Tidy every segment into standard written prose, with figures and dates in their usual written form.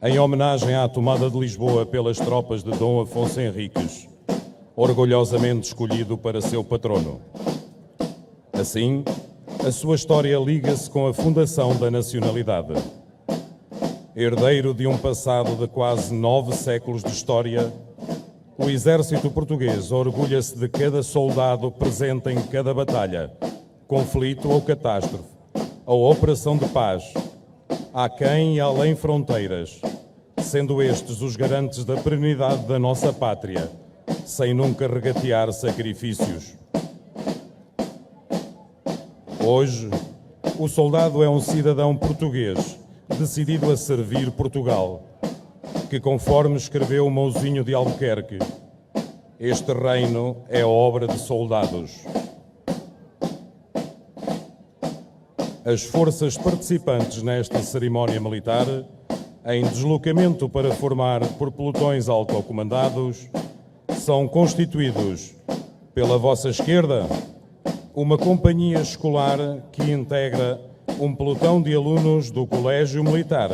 em homenagem à tomada de Lisboa pelas tropas de Dom Afonso Henriques, orgulhosamente escolhido para seu patrono. Assim, a sua história liga-se com a fundação da nacionalidade. Herdeiro de um passado de quase 9 séculos de história, o exército português orgulha-se de cada soldado presente em cada batalha, conflito ou catástrofe, ou operação de paz, aquém e além fronteiras, sendo estes os garantes da perenidade da nossa pátria, sem nunca regatear sacrifícios. Hoje, o soldado é um cidadão português, decidido a servir Portugal, que, conforme escreveu Mouzinho de Albuquerque, este reino é obra de soldados. As forças participantes nesta cerimónia militar, em deslocamento para formar por pelotões autocomandados, são constituídos, pela vossa esquerda, uma companhia escolar que integra um pelotão de alunos do Colégio Militar,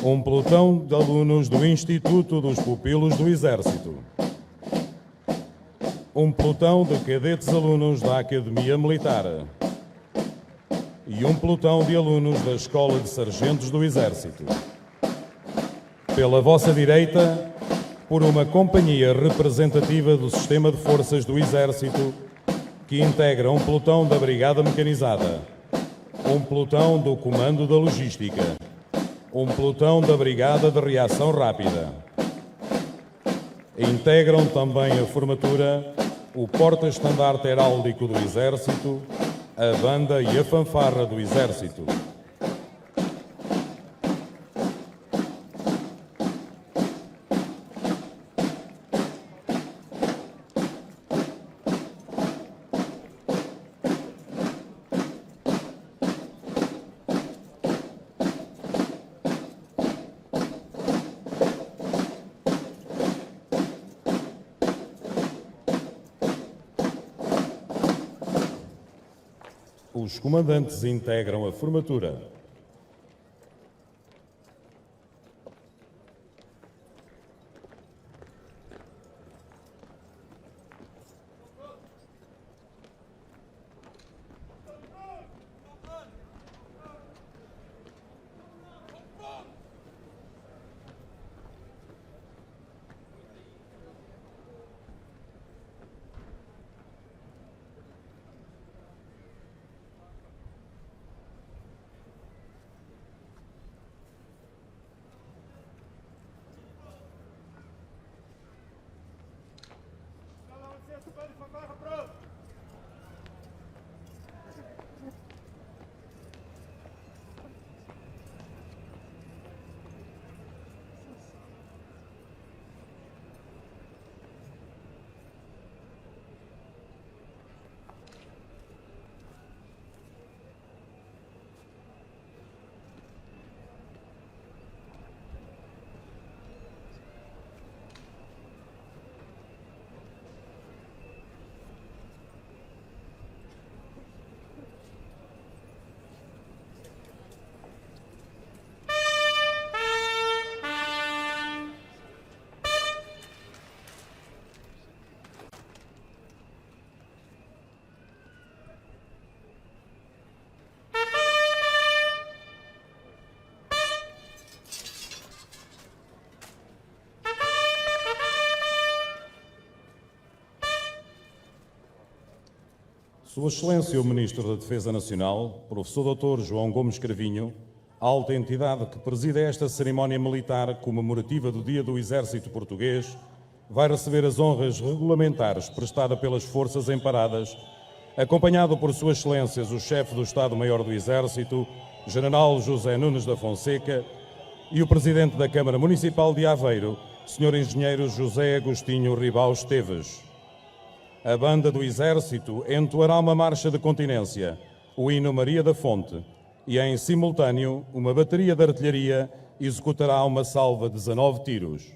um pelotão de alunos do Instituto dos Pupilos do Exército, um pelotão de cadetes alunos da Academia Militar e um pelotão de alunos da Escola de Sargentos do Exército. Pela vossa direita, por uma companhia representativa do Sistema de Forças do Exército, que integra um pelotão da Brigada Mecanizada, um pelotão do Comando da Logística, um pelotão da Brigada de Reação Rápida. Integram também a formatura o porta-estandarte heráldico do Exército, a banda e a fanfarra do Exército. Os comandantes integram a formatura. Sua Excelência o Ministro da Defesa Nacional, Professor Dr. João Gomes Cravinho, alta entidade que preside esta cerimónia militar comemorativa do Dia do Exército Português, vai receber as honras regulamentares prestadas pelas Forças Emparadas, acompanhado por Suas Excelências o Chefe do Estado-Maior do Exército, General José Nunes da Fonseca, e o Presidente da Câmara Municipal de Aveiro, Sr. Engenheiro José Agostinho Ribau Esteves. A banda do Exército entoará uma marcha de continência, o hino Maria da Fonte, e em simultâneo uma bateria de artilharia executará uma salva de 19 tiros.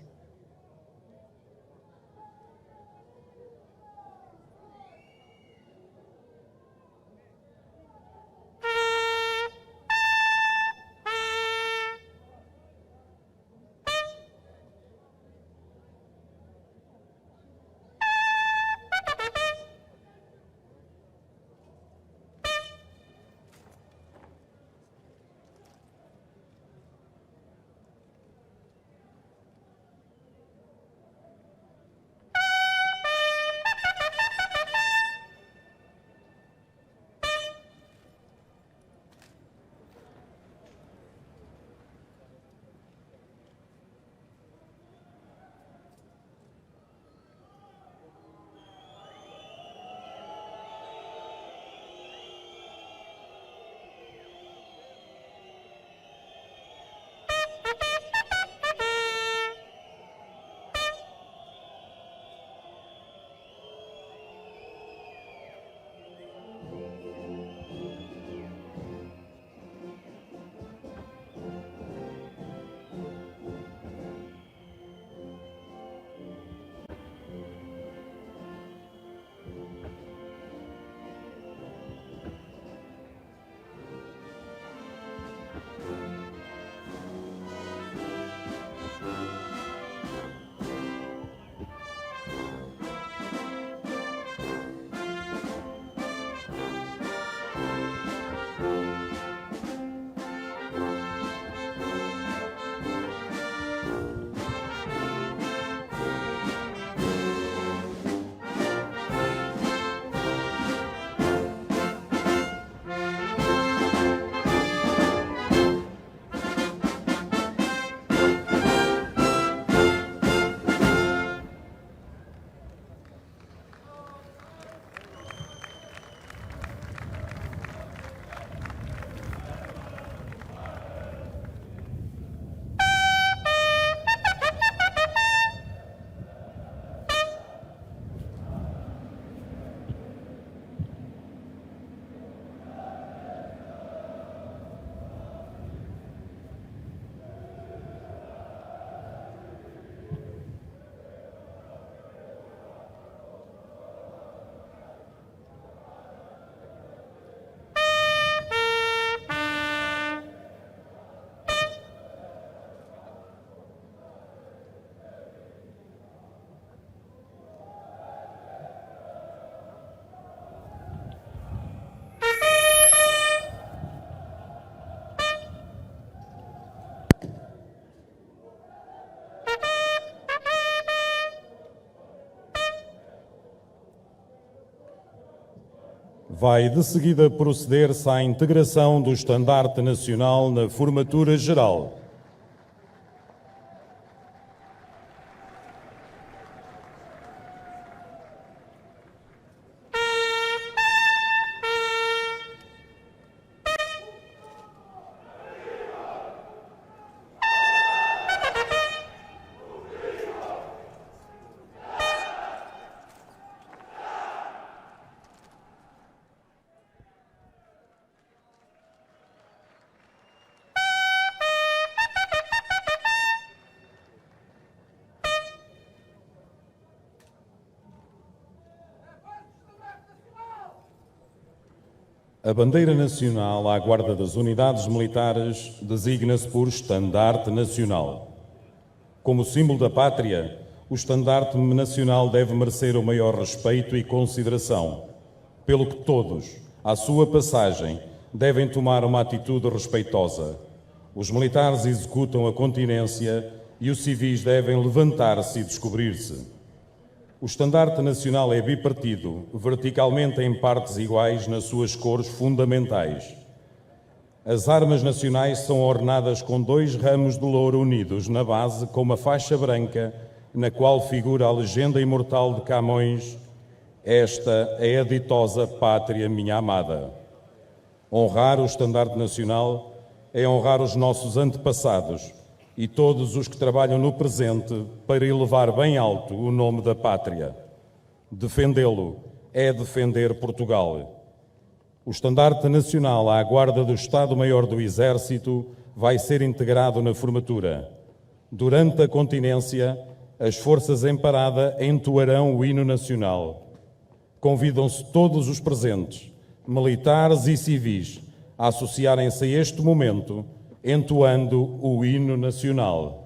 Vai de seguida proceder-se à integração do estandarte nacional na formatura geral. A bandeira nacional à guarda das unidades militares designa-se por Estandarte Nacional. Como símbolo da pátria, o Estandarte Nacional deve merecer o maior respeito e consideração, pelo que todos, à sua passagem, devem tomar uma atitude respeitosa. Os militares executam a continência e os civis devem levantar-se e descobrir-se. O estandarte nacional é bipartido, verticalmente em partes iguais nas suas cores fundamentais. As armas nacionais são ornadas com 2 ramos de louro unidos na base com uma faixa branca, na qual figura a legenda imortal de Camões: "Esta é a ditosa pátria minha amada". Honrar o estandarte nacional é honrar os nossos antepassados e todos os que trabalham no presente para elevar bem alto o nome da pátria. Defendê-lo é defender Portugal. O estandarte nacional à guarda do Estado-Maior do Exército vai ser integrado na formatura. Durante a continência, as forças em parada entoarão o hino nacional. Convidam-se todos os presentes, militares e civis, a associarem-se a este momento, entoando o hino nacional.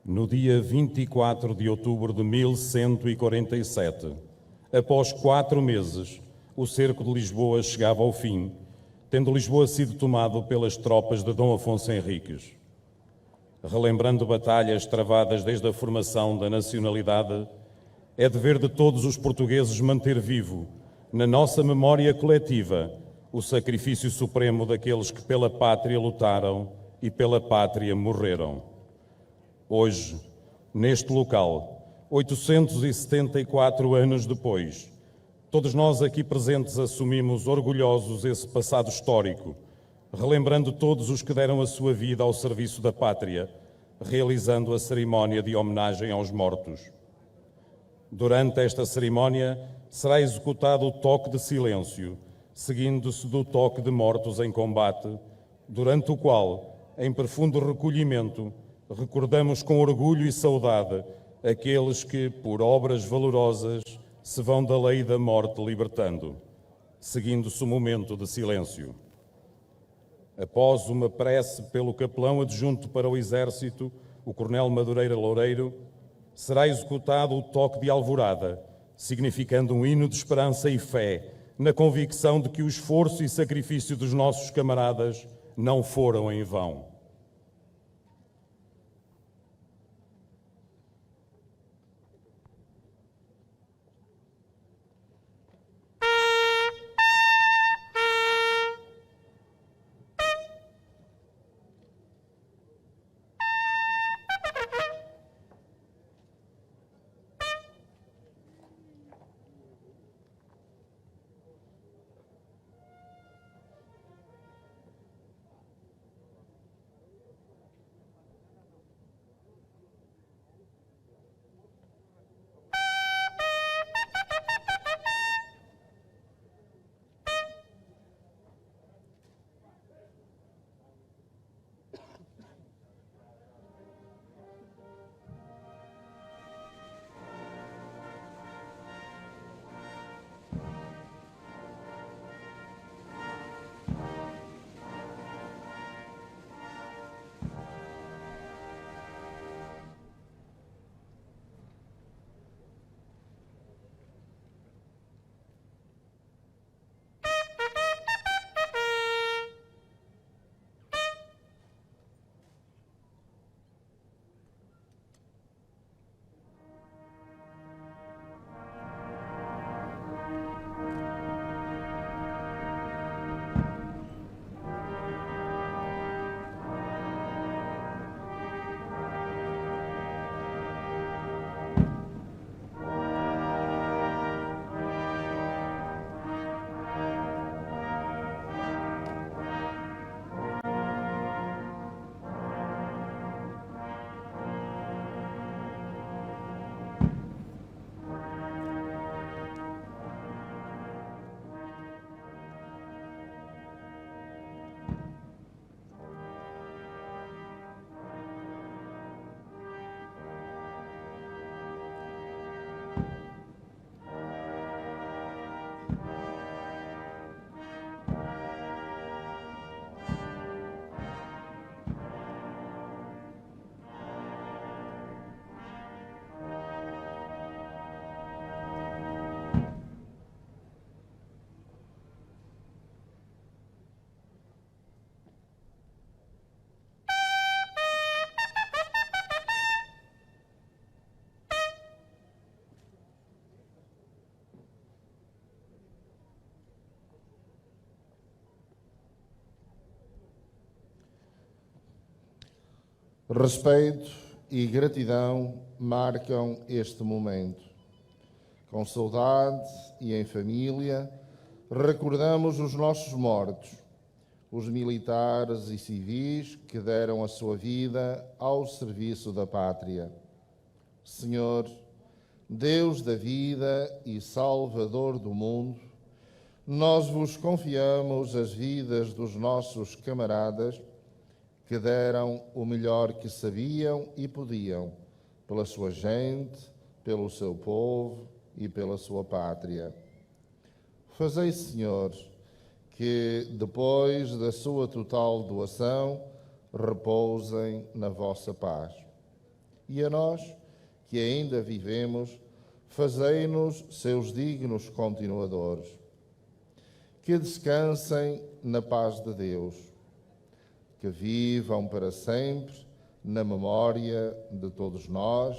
no dia 24 de outubro de 1147, após 4 meses, o cerco de Lisboa chegava ao fim, tendo Lisboa sido tomado pelas tropas de Dom Afonso Henriques. Relembrando batalhas travadas desde a formação da nacionalidade, é dever de todos os portugueses manter vivo, na nossa memória coletiva, o sacrifício supremo daqueles que pela pátria lutaram e pela pátria morreram. Hoje, neste local, 874 anos depois, todos nós aqui presentes assumimos orgulhosos esse passado histórico, relembrando todos os que deram a sua vida ao serviço da pátria, realizando a cerimónia de homenagem aos mortos. Durante esta cerimónia será executado o toque de silêncio, seguindo-se do toque de mortos em combate, durante o qual, em profundo recolhimento, recordamos com orgulho e saudade aqueles que, por obras valorosas, se vão da lei da morte libertando, seguindo-se o momento de silêncio. Após uma prece pelo capelão adjunto para o Exército, o Coronel Madureira Loureiro, será executado o toque de alvorada, significando um hino de esperança e fé, na convicção de que o esforço e sacrifício dos nossos camaradas não foram em vão. Respeito e gratidão marcam este momento. Com saudade e em família, recordamos os nossos mortos, os militares e civis que deram a sua vida ao serviço da pátria. Senhor, Deus da vida e Salvador do mundo, nós vos confiamos as vidas dos nossos camaradas que deram o melhor que sabiam e podiam pela sua gente, pelo seu povo e pela sua pátria. Fazei, Senhor, que depois da sua total doação repousem na vossa paz. e a nós, que ainda vivemos, fazei-nos seus dignos continuadores. Que descansem na paz de Deus, que vivam para sempre na memória de todos nós.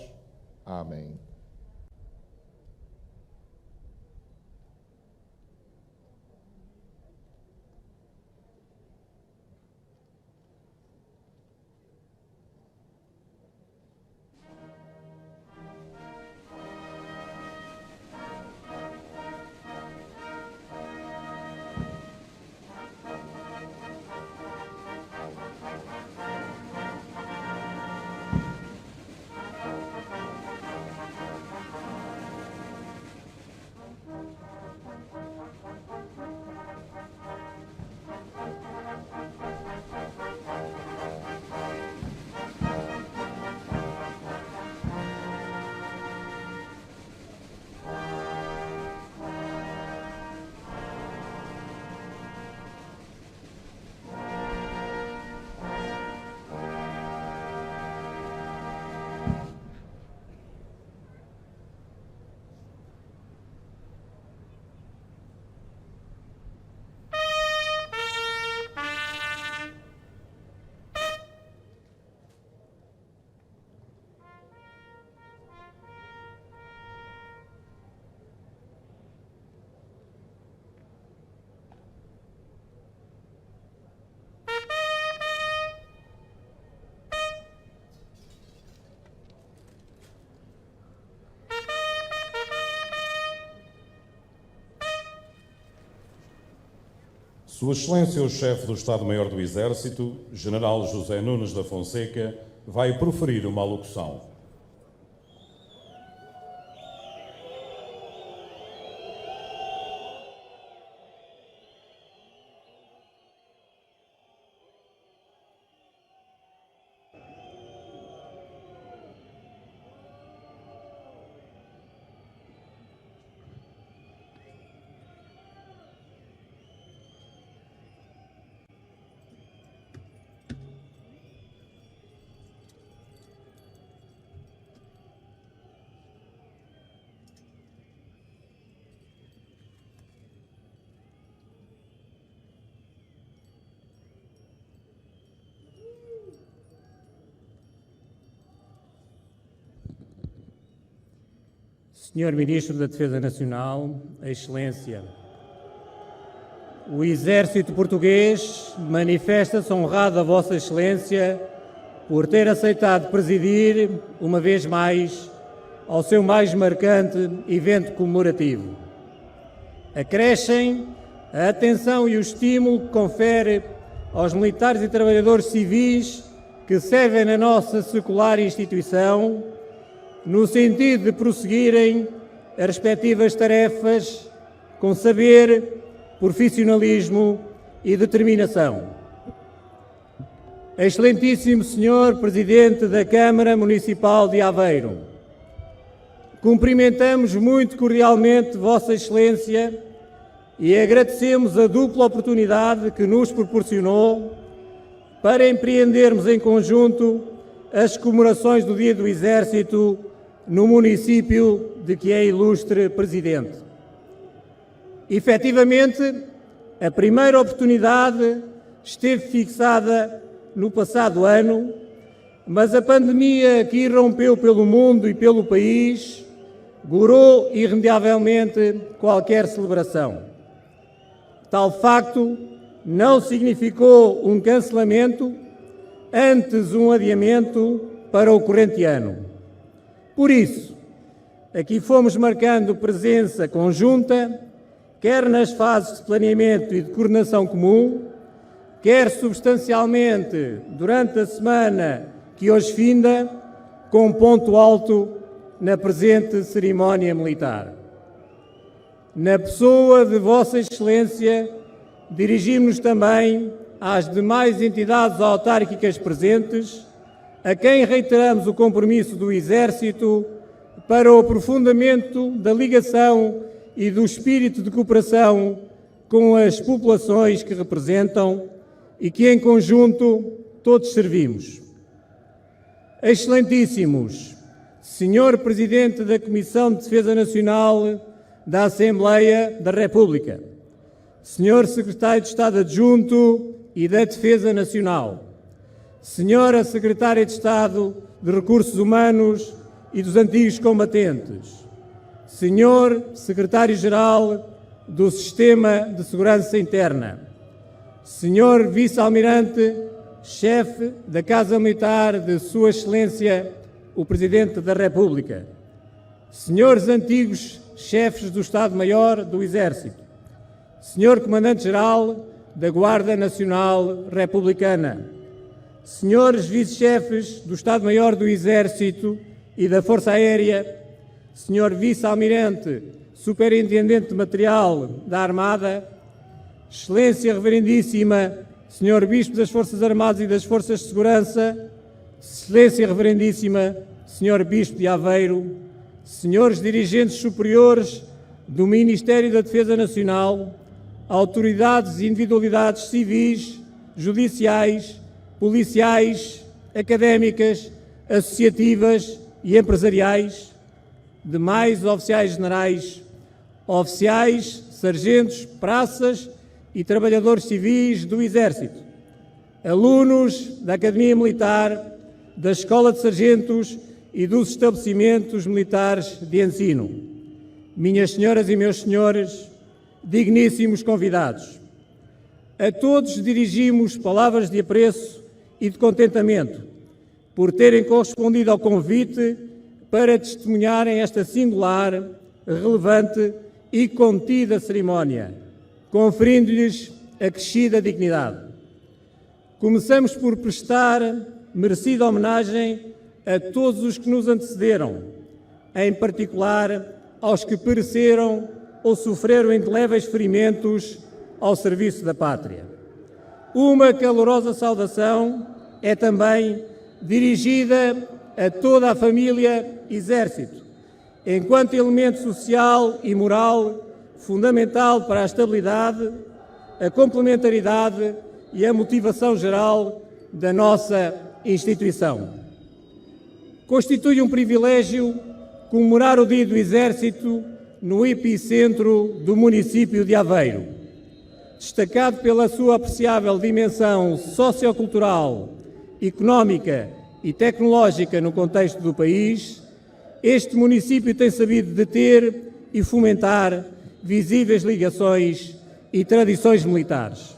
Amém. Sua Excelência, o Chefe do Estado-Maior do Exército, General José Nunes da Fonseca, vai proferir uma alocução. Senhor Ministro da Defesa Nacional, Excelência, o Exército Português manifesta-se honrado a Vossa Excelência por ter aceitado presidir, uma vez mais, ao seu mais marcante evento comemorativo. Acrescem a atenção e o estímulo que confere aos militares e trabalhadores civis que servem na nossa secular instituição, no sentido de prosseguirem as respectivas tarefas com saber, profissionalismo e determinação. Excelentíssimo Senhor Presidente da Câmara Municipal de Aveiro, cumprimentamos muito cordialmente Vossa Excelência e agradecemos a dupla oportunidade que nos proporcionou para empreendermos em conjunto as comemorações do Dia do Exército no município de que é ilustre Presidente. Efetivamente, a primeira oportunidade esteve fixada no passado ano, mas a pandemia que irrompeu pelo mundo e pelo país gorou irremediavelmente qualquer celebração. Tal facto não significou um cancelamento, antes um adiamento para o corrente ano. Por isso, aqui fomos marcando presença conjunta, quer nas fases de planeamento e de coordenação comum, quer substancialmente durante a semana que hoje finda, com ponto alto na presente cerimónia militar. Na pessoa de Vossa Excelência, dirigimos-nos também às demais entidades autárquicas presentes, a quem reiteramos o compromisso do Exército para o aprofundamento da ligação e do espírito de cooperação com as populações que representam e que, em conjunto, todos servimos. Excelentíssimos, Senhor Presidente da Comissão de Defesa Nacional da Assembleia da República, Senhor Secretário de Estado Adjunto e da Defesa Nacional, Senhora Secretária de Estado de Recursos Humanos e dos Antigos Combatentes, Senhor Secretário-Geral do Sistema de Segurança Interna, Senhor Vice-Almirante, Chefe da Casa Militar de Sua Excelência, o Presidente da República, Senhores Antigos Chefes do Estado-Maior do Exército, Senhor Comandante-Geral da Guarda Nacional Republicana, Senhores Vice-Chefes do Estado-Maior do Exército e da Força Aérea, Senhor Vice-Almirante, Superintendente de Material da Armada, Excelência Reverendíssima, Senhor Bispo das Forças Armadas e das Forças de Segurança, Excelência Reverendíssima, Senhor Bispo de Aveiro, Senhores Dirigentes Superiores do Ministério da Defesa Nacional, autoridades e individualidades civis, judiciais, policiais, académicas, associativas e empresariais, demais oficiais generais, oficiais, sargentos, praças e trabalhadores civis do Exército, alunos da Academia Militar, da Escola de Sargentos e dos estabelecimentos militares de ensino. Minhas senhoras e meus senhores, digníssimos convidados, a todos dirigimos palavras de apreço e de contentamento por terem correspondido ao convite para testemunharem esta singular, relevante e contida cerimónia, conferindo-lhes acrescida dignidade. Começamos por prestar merecida homenagem a todos os que nos antecederam, em particular aos que pereceram ou sofreram indeléveis ferimentos ao serviço da pátria. Uma calorosa saudação é também dirigida a toda a família Exército, enquanto elemento social e moral fundamental para a estabilidade, a complementaridade e a motivação geral da nossa instituição. Constitui um privilégio comemorar o Dia do Exército no epicentro do município de Aveiro. Destacado pela sua apreciável dimensão sociocultural, económica e tecnológica no contexto do país, este município tem sabido deter e fomentar visíveis ligações e tradições militares.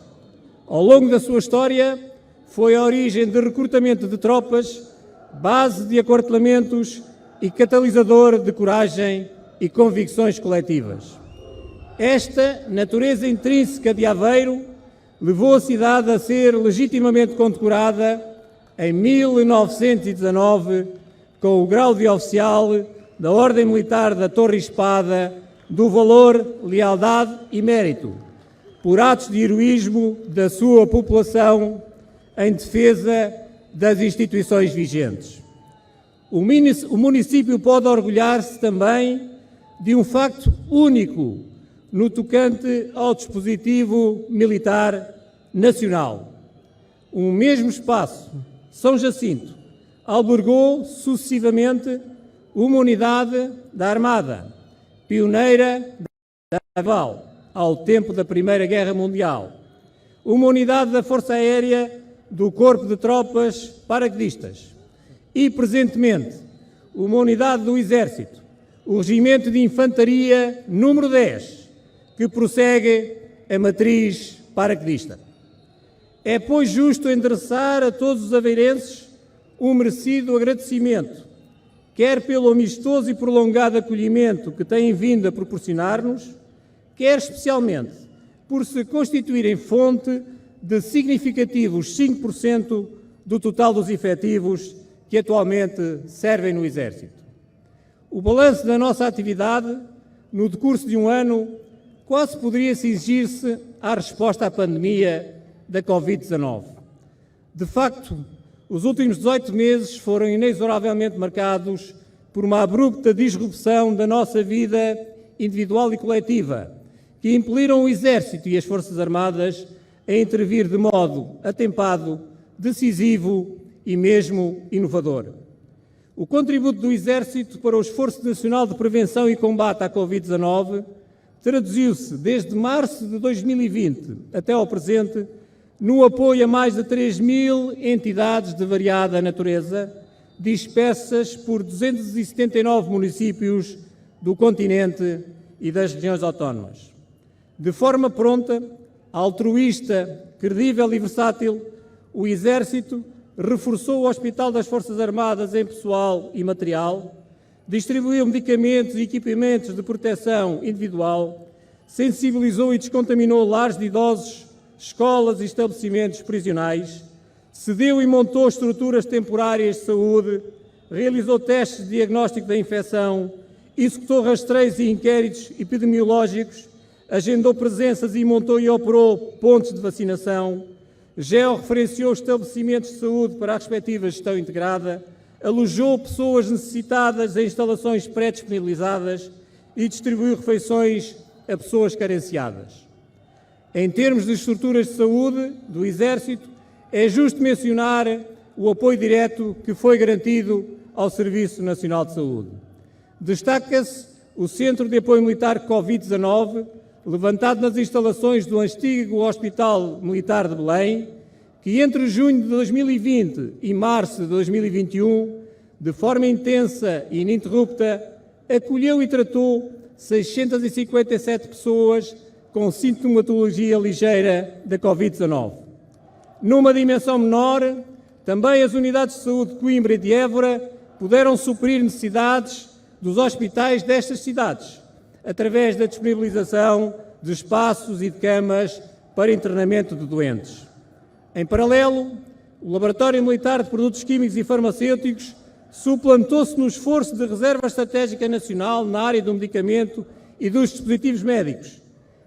Ao longo da sua história, foi a origem de recrutamento de tropas, base de aquartelamentos e catalisador de coragem e convicções coletivas. Esta natureza intrínseca de Aveiro levou a cidade a ser legitimamente condecorada em 1919 com o grau de oficial da Ordem Militar da Torre e Espada do valor, lealdade e mérito, por atos de heroísmo da sua população em defesa das instituições vigentes. O município pode orgulhar-se também de um facto único no tocante ao dispositivo militar nacional. O mesmo espaço, São Jacinto, albergou sucessivamente uma unidade da Armada, pioneira da naval ao tempo da Primeira Guerra Mundial, uma unidade da Força Aérea do Corpo de Tropas Paraquedistas e, presentemente, uma unidade do Exército, o Regimento de Infantaria número 10, que prossegue a matriz paraquedista. É, pois, justo endereçar a todos os aveirenses um merecido agradecimento, quer pelo amistoso e prolongado acolhimento que têm vindo a proporcionar-nos, quer especialmente por se constituírem fonte de significativos 5% do total dos efetivos que atualmente servem no Exército. O balanço da nossa atividade, no decurso de um ano, quase poderia exigir-se à resposta à pandemia da Covid-19. De facto, os últimos 18 meses foram inexoravelmente marcados por uma abrupta disrupção da nossa vida individual e coletiva, que impeliram o Exército e as Forças Armadas a intervir de modo atempado, decisivo e mesmo inovador. O contributo do Exército para o Esforço Nacional de Prevenção e Combate à Covid-19 traduziu-se, desde março de 2020 até ao presente, no apoio a mais de 3.000 entidades de variada natureza, dispersas por 279 municípios do continente e das regiões autónomas. De forma pronta, altruísta, credível e versátil, o Exército reforçou o Hospital das Forças Armadas em pessoal e material, distribuiu medicamentos e equipamentos de proteção individual, sensibilizou e descontaminou lares de idosos, escolas e estabelecimentos prisionais, cedeu e montou estruturas temporárias de saúde, realizou testes de diagnóstico da infecção, executou rastreios e inquéritos epidemiológicos, agendou presenças e montou e operou pontos de vacinação, georreferenciou estabelecimentos de saúde para a respectiva gestão integrada, alojou pessoas necessitadas em instalações pré-disponibilizadas e distribuiu refeições a pessoas carenciadas. Em termos de estruturas de saúde do Exército, é justo mencionar o apoio direto que foi garantido ao Serviço Nacional de Saúde. Destaca-se o Centro de Apoio Militar Covid-19, levantado nas instalações do antigo Hospital Militar de Belém, que entre junho de 2020 e março de 2021, de forma intensa e ininterrupta, acolheu e tratou 657 pessoas com sintomatologia ligeira da Covid-19. Numa dimensão menor, também as unidades de saúde de Coimbra e de Évora puderam suprir necessidades dos hospitais destas cidades, através da disponibilização de espaços e de camas para internamento de doentes. Em paralelo, o Laboratório Militar de Produtos Químicos e Farmacêuticos suplantou-se no esforço de reserva estratégica nacional na área do medicamento e dos dispositivos médicos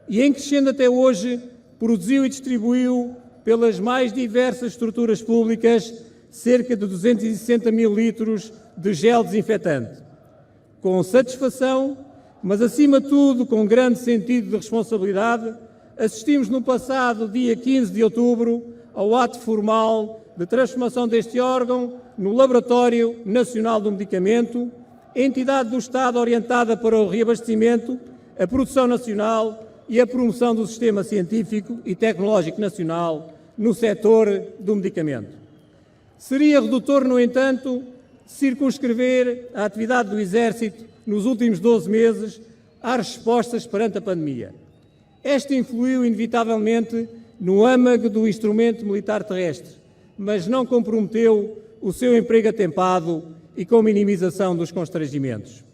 e, em crescendo até hoje, produziu e distribuiu pelas mais diversas estruturas públicas cerca de 260 mil litros de gel desinfetante. Com satisfação, mas acima de tudo com grande sentido de responsabilidade, assistimos no passado dia 15 de outubro ao ato formal de transformação deste órgão no Laboratório Nacional do Medicamento, entidade do Estado orientada para o reabastecimento, a produção nacional e a promoção do sistema científico e tecnológico nacional no setor do medicamento. Seria redutor, no entanto, circunscrever a atividade do Exército nos últimos 12 meses às respostas perante a pandemia. Esta influiu inevitavelmente no âmago do instrumento militar terrestre, mas não comprometeu o seu emprego atempado e com minimização dos constrangimentos.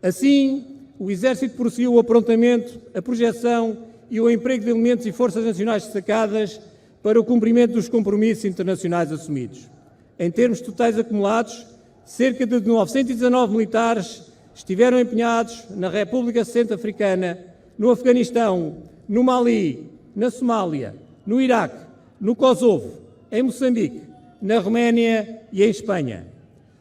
Assim, o Exército prosseguiu o aprontamento, a projeção e o emprego de elementos e forças nacionais destacadas para o cumprimento dos compromissos internacionais assumidos. Em termos totais acumulados, cerca de 919 militares estiveram empenhados na República Centro-Africana, no Afeganistão, no Mali, na Somália, no Iraque, no Kosovo, em Moçambique, na Roménia e em Espanha.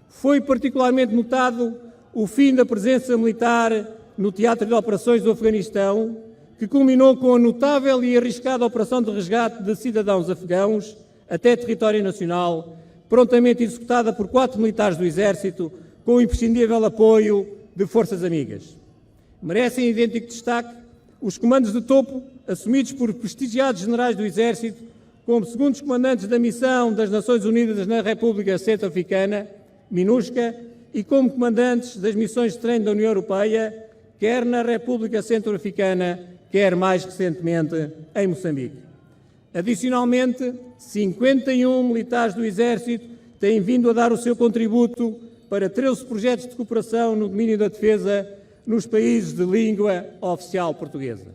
Foi particularmente notado o fim da presença militar no teatro de operações do Afeganistão, que culminou com a notável e arriscada operação de resgate de cidadãos afegãos até território nacional, prontamente executada por 4 militares do Exército, com o imprescindível apoio de forças amigas. Merecem idêntico destaque os comandos de topo assumidos por prestigiados generais do Exército, como segundos comandantes da missão das Nações Unidas na República Centro-Africana, MINUSCA, e como comandantes das missões de treino da União Europeia, quer na República Centro-Africana, quer mais recentemente em Moçambique. Adicionalmente, 51 militares do Exército têm vindo a dar o seu contributo para 13 projetos de cooperação no domínio da defesa nos países de língua oficial portuguesa.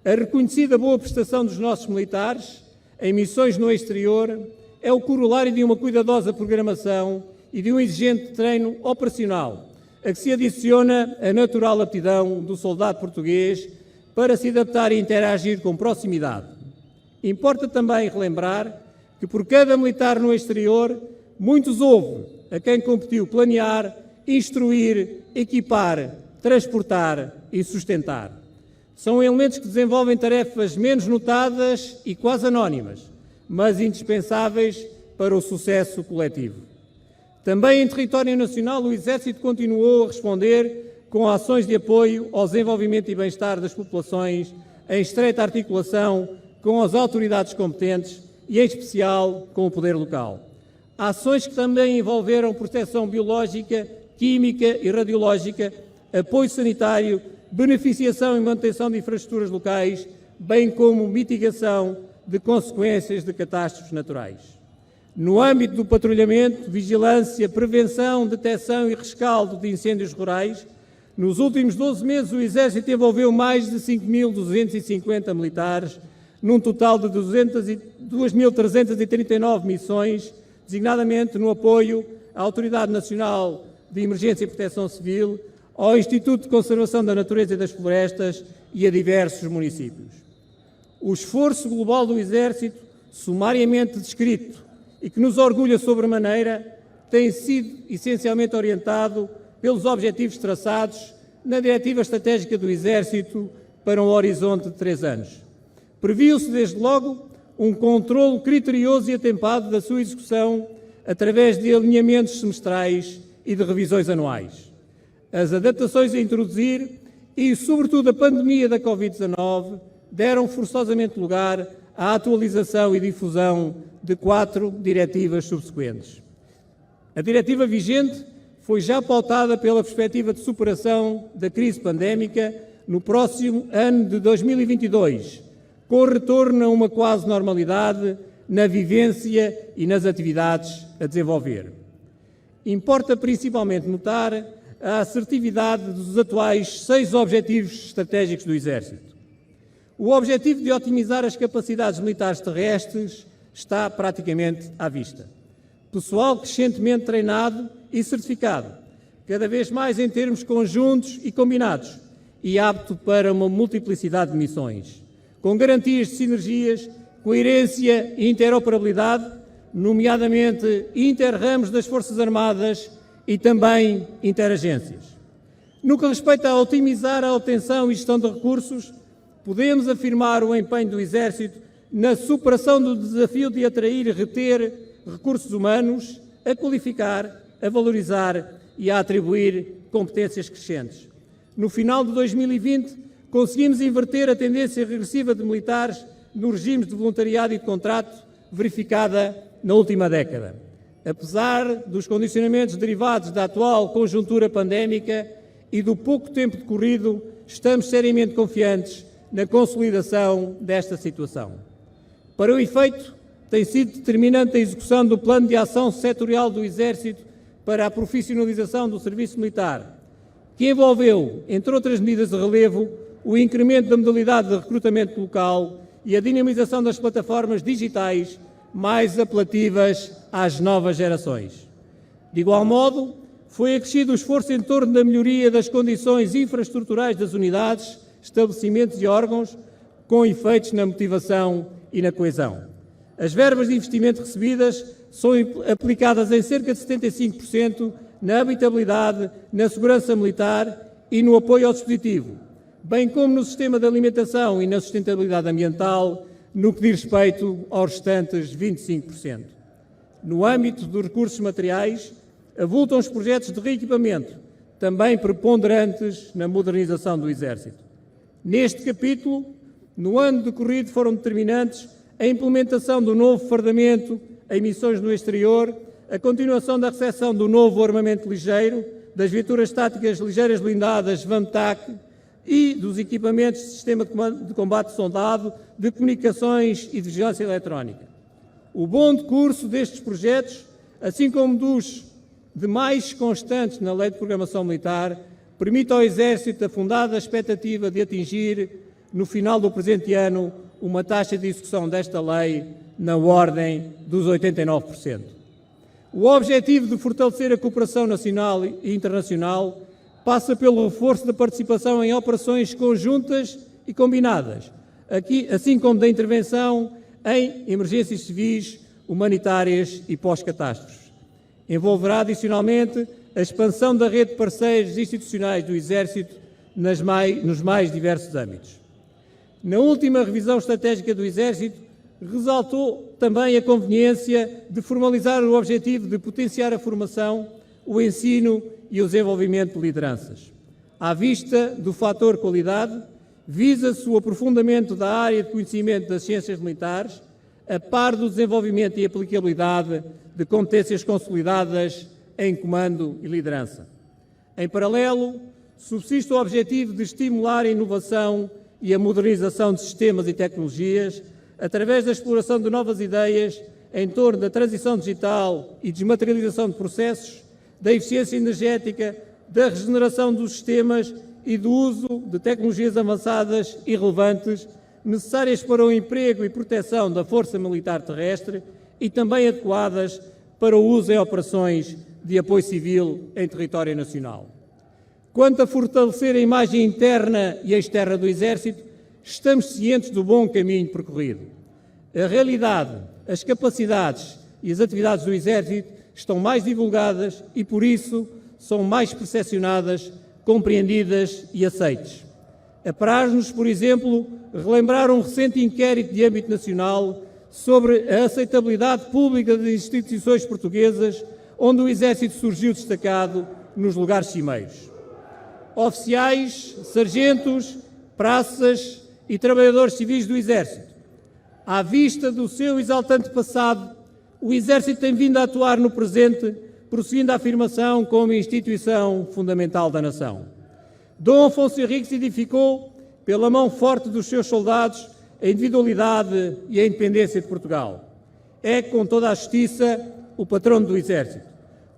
A reconhecida boa prestação dos nossos militares em missões no exterior é o corolário de uma cuidadosa programação e de um exigente treino operacional, a que se adiciona a natural aptidão do soldado português para se adaptar e interagir com proximidade. Importa também relembrar que por cada militar no exterior, muitos houve a quem competiu planear, instruir, equipar, transportar e sustentar. São elementos que desenvolvem tarefas menos notadas e quase anónimas, mas indispensáveis para o sucesso coletivo. Também em território nacional, o Exército continuou a responder com ações de apoio ao desenvolvimento e bem-estar das populações, em estreita articulação com as autoridades competentes e, em especial, com o poder local. Ações que também envolveram proteção biológica, química e radiológica, apoio sanitário, beneficiação e manutenção de infraestruturas locais, bem como mitigação de consequências de catástrofes naturais. No âmbito do patrulhamento, vigilância, prevenção, detecção e rescaldo de incêndios rurais, nos últimos 12 meses o Exército envolveu mais de 5.250 militares, num total de 2.339 missões, designadamente no apoio à Autoridade Nacional de Emergência e Proteção Civil, ao Instituto de Conservação da Natureza e das Florestas e a diversos municípios. O esforço global do Exército, sumariamente descrito e que nos orgulha sobremaneira, tem sido essencialmente orientado pelos objetivos traçados na Diretiva Estratégica do Exército para um horizonte de 3 anos. Previu-se, desde logo, um controlo criterioso e atempado da sua execução através de alinhamentos semestrais e de revisões anuais. As adaptações a introduzir e, sobretudo, a pandemia da Covid-19 deram forçosamente lugar à atualização e difusão de 4 diretivas subsequentes. A diretiva vigente foi já pautada pela perspectiva de superação da crise pandémica no próximo ano de 2022, com retorno a uma quase normalidade na vivência e nas atividades a desenvolver. Importa principalmente notar a assertividade dos atuais 6 objetivos estratégicos do Exército. O objetivo de otimizar as capacidades militares terrestres está praticamente à vista. Pessoal crescentemente treinado e certificado, cada vez mais em termos conjuntos e combinados, e apto para uma multiplicidade de missões, com garantias de sinergias, coerência e interoperabilidade, nomeadamente inter-ramos das Forças Armadas e também interagências. No que respeita a otimizar a obtenção e gestão de recursos, podemos afirmar o empenho do Exército na superação do desafio de atrair e reter recursos humanos, a qualificar, a valorizar e a atribuir competências crescentes. No final de 2020, conseguimos inverter a tendência regressiva de militares nos regimes de voluntariado e de contrato verificada na última década. Apesar dos condicionamentos derivados da atual conjuntura pandémica e do pouco tempo decorrido, estamos seriamente confiantes na consolidação desta situação. Para o efeito, tem sido determinante a execução do Plano de Ação Setorial do Exército para a profissionalização do serviço militar, que envolveu, entre outras medidas de relevo, o incremento da modalidade de recrutamento local e a dinamização das plataformas digitais mais apelativas às novas gerações. De igual modo, foi acrescido o esforço em torno da melhoria das condições infraestruturais das unidades, estabelecimentos e órgãos, com efeitos na motivação e na coesão. As verbas de investimento recebidas são aplicadas em cerca de 75% na habitabilidade, na segurança militar e no apoio ao dispositivo, bem como no sistema de alimentação e na sustentabilidade ambiental, no que diz respeito aos restantes 25%. No âmbito dos recursos materiais, avultam os projetos de reequipamento, também preponderantes na modernização do Exército. Neste capítulo, no ano decorrido, foram determinantes a implementação do novo fardamento em missões no exterior, a continuação da recepção do novo armamento ligeiro, das viaturas táticas ligeiras blindadas VAMTAC e dos equipamentos de sistema de combate sondado, de comunicações e de vigilância eletrónica. O bom decurso destes projetos, assim como dos demais constantes na Lei de Programação Militar, permite ao Exército a fundada expectativa de atingir, no final do presente ano, uma taxa de execução desta lei na ordem dos 89%. O objetivo de fortalecer a cooperação nacional e internacional passa pelo reforço da participação em operações conjuntas e combinadas, assim como da intervenção em emergências civis, humanitárias e pós-catástrofes. Envolverá, adicionalmente, a expansão da rede de parceiros institucionais do Exército nos mais diversos âmbitos. Na última revisão estratégica do Exército, ressaltou também a conveniência de formalizar o objetivo de potenciar a formação, o ensino e o desenvolvimento de lideranças. À vista do fator qualidade, visa-se o aprofundamento da área de conhecimento das ciências militares, a par do desenvolvimento e aplicabilidade de competências consolidadas em comando e liderança. Em paralelo, subsiste o objetivo de estimular a inovação e a modernização de sistemas e tecnologias através da exploração de novas ideias em torno da transição digital e desmaterialização de processos, da eficiência energética, da regeneração dos sistemas e do uso de tecnologias avançadas e relevantes necessárias para o emprego e proteção da Força Militar Terrestre e também adequadas para o uso em operações de apoio civil em território nacional. Quanto a fortalecer a imagem interna e externa do Exército, estamos cientes do bom caminho percorrido. A realidade, as capacidades e as atividades do Exército estão mais divulgadas e, por isso, são mais percepcionadas, compreendidas e aceites. Apraz-nos, por exemplo, relembrar um recente inquérito de âmbito nacional sobre a aceitabilidade pública das instituições portuguesas, onde o Exército surgiu destacado nos lugares cimeiros. Oficiais, sargentos, praças e trabalhadores civis do Exército. À vista do seu exaltante passado, o Exército tem vindo a atuar no presente, prosseguindo a afirmação como instituição fundamental da nação. Dom Afonso Henriques edificou, pela mão forte dos seus soldados, a individualidade e a independência de Portugal. É, com toda a justiça, o patrono do Exército.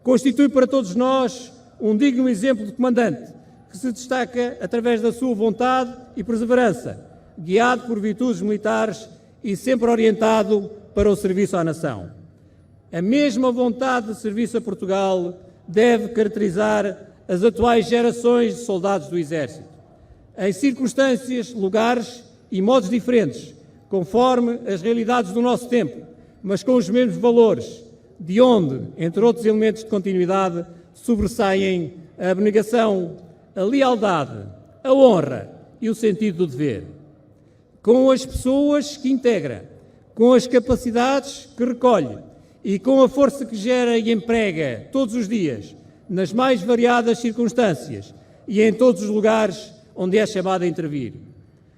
Constitui para todos nós um digno exemplo de comandante, que se destaca através da sua vontade e perseverança, guiado por virtudes militares e sempre orientado para o serviço à nação. A mesma vontade de serviço a Portugal deve caracterizar as atuais gerações de soldados do Exército. Em circunstâncias, lugares e modos diferentes, conforme as realidades do nosso tempo, mas com os mesmos valores, de onde, entre outros elementos de continuidade, sobressaem a abnegação, a lealdade, a honra e o sentido do dever. Com as pessoas que integra, com as capacidades que recolhe e com a força que gera e emprega todos os dias, nas mais variadas circunstâncias e em todos os lugares onde é chamado a intervir.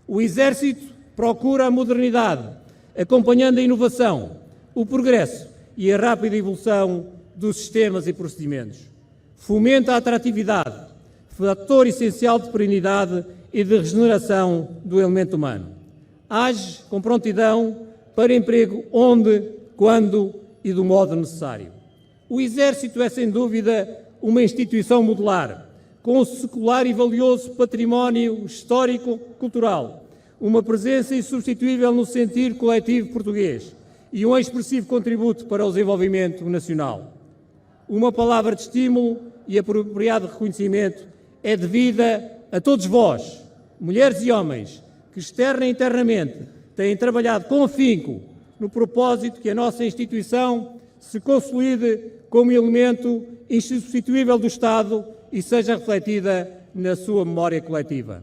O Exército procura a modernidade, acompanhando a inovação, o progresso e a rápida evolução dos sistemas e procedimentos. Fomenta a atratividade, fator essencial de perenidade e de regeneração do elemento humano. Age com prontidão para emprego onde, quando e do modo necessário. O Exército é, sem dúvida, uma instituição modular, com um secular e valioso património histórico-cultural, uma presença insubstituível no sentir coletivo português e um expressivo contributo para o desenvolvimento nacional. Uma palavra de estímulo e apropriado reconhecimento é devida a todos vós, mulheres e homens, que externa e internamente têm trabalhado com afinco no propósito que a nossa instituição se consolide como elemento insubstituível do Estado e seja refletida na sua memória coletiva.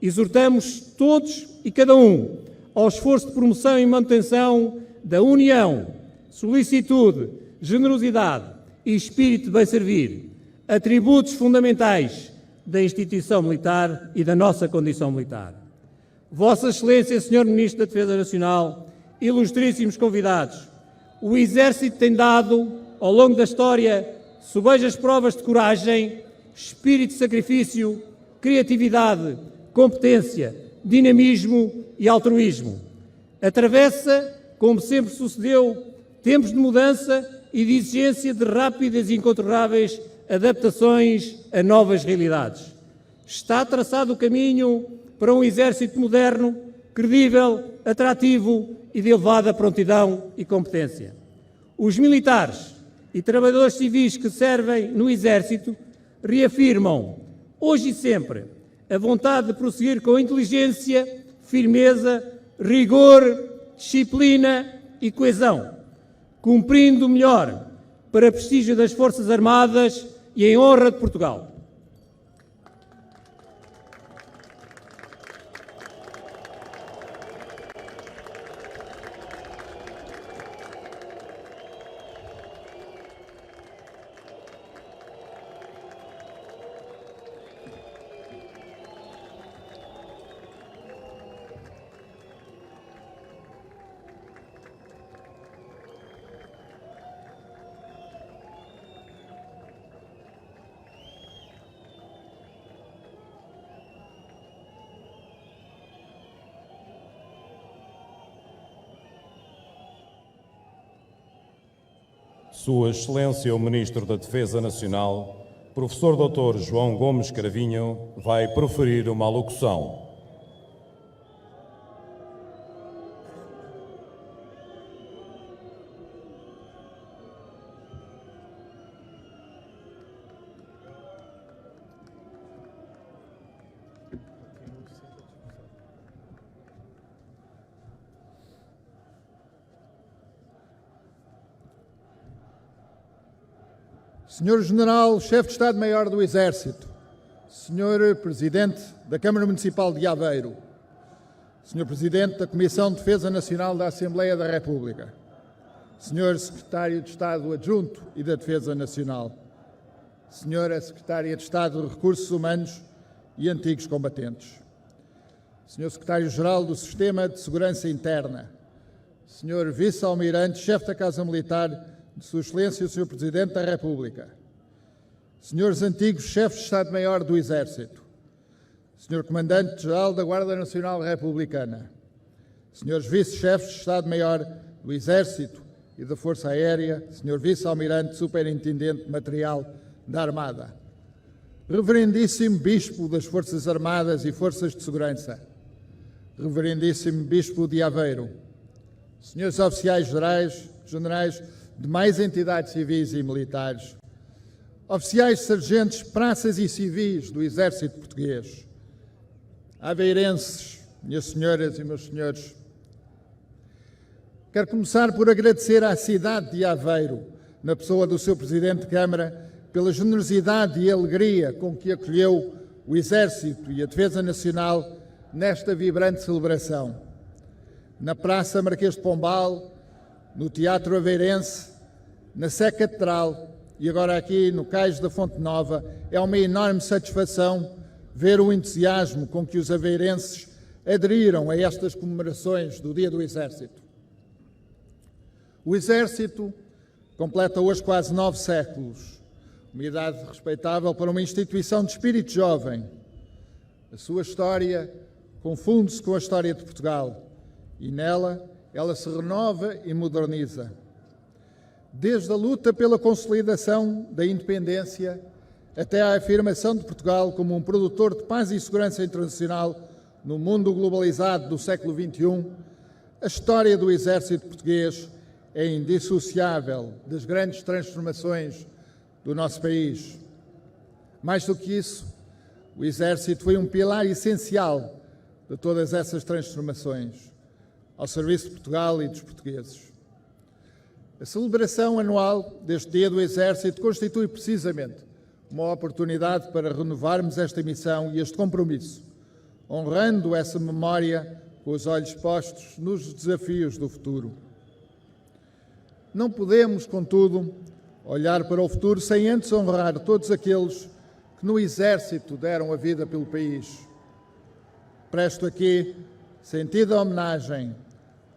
Exortamos todos e cada um ao esforço de promoção e manutenção da união, solicitude, generosidade e espírito de bem-servir, atributos fundamentais da instituição militar e da nossa condição militar. Vossa Excelência, Sr. Ministro da Defesa Nacional, ilustríssimos convidados, o Exército tem dado, ao longo da história, sobejas provas de coragem, espírito de sacrifício, criatividade, competência, dinamismo e altruísmo. Atravessa, como sempre sucedeu, tempos de mudança e de exigência de rápidas e incontornáveis adaptações a novas realidades. Está traçado o caminho para um exército moderno, credível, atrativo e de elevada prontidão e competência. Os militares e trabalhadores civis que servem no exército reafirmam, hoje e sempre, a vontade de prosseguir com inteligência, firmeza, rigor, disciplina e coesão, cumprindo o melhor para prestígio das Forças Armadas e em honra de Portugal. Sua Excelência o Ministro da Defesa Nacional, Professor Dr. João Gomes Cravinho, vai proferir uma alocução. Senhor General, Chefe de Estado-Maior do Exército, Senhor Presidente da Câmara Municipal de Aveiro, Senhor Presidente da Comissão de Defesa Nacional da Assembleia da República, Senhor Secretário de Estado Adjunto e da Defesa Nacional, Senhora Secretária de Estado de Recursos Humanos e antigos combatentes, Senhor Secretário-Geral do Sistema de Segurança Interna, Senhor Vice-Almirante, Chefe da Casa Militar, de Sua Excelência o Sr. Presidente da República, Senhores antigos Chefes de Estado-Maior do Exército, Sr. Comandante-Geral da Guarda Nacional Republicana, Senhores Vice-Chefes de Estado-Maior do Exército e da Força Aérea, Sr. Vice-Almirante Superintendente Material da Armada, Reverendíssimo Bispo das Forças Armadas e Forças de Segurança, Reverendíssimo Bispo de Aveiro, Senhores Oficiais Generais de mais entidades civis e militares, oficiais, sargentos, praças e civis do Exército Português, aveirenses, minhas senhoras e meus senhores. Quero começar por agradecer à cidade de Aveiro, na pessoa do seu Presidente de Câmara, pela generosidade e alegria com que acolheu o Exército e a Defesa Nacional nesta vibrante celebração. Na Praça Marquês de Pombal, no Teatro Aveirense, na Sé Catedral e agora aqui no Cais da Fonte Nova, é uma enorme satisfação ver o entusiasmo com que os aveirenses aderiram a estas comemorações do Dia do Exército. O Exército completa hoje quase 9 séculos, uma idade respeitável para uma instituição de espírito jovem. A sua história confunde-se com a história de Portugal e nela ela se renova e moderniza. Desde a luta pela consolidação da independência até à afirmação de Portugal como um produtor de paz e segurança internacional no mundo globalizado do século XXI, a história do Exército Português é indissociável das grandes transformações do nosso país. Mais do que isso, o Exército foi um pilar essencial de todas essas transformações, ao serviço de Portugal e dos portugueses. A celebração anual deste Dia do Exército constitui precisamente uma oportunidade para renovarmos esta missão e este compromisso, honrando essa memória com os olhos postos nos desafios do futuro. Não podemos, contudo, olhar para o futuro sem antes honrar todos aqueles que no Exército deram a vida pelo país. Presto aqui sentida homenagem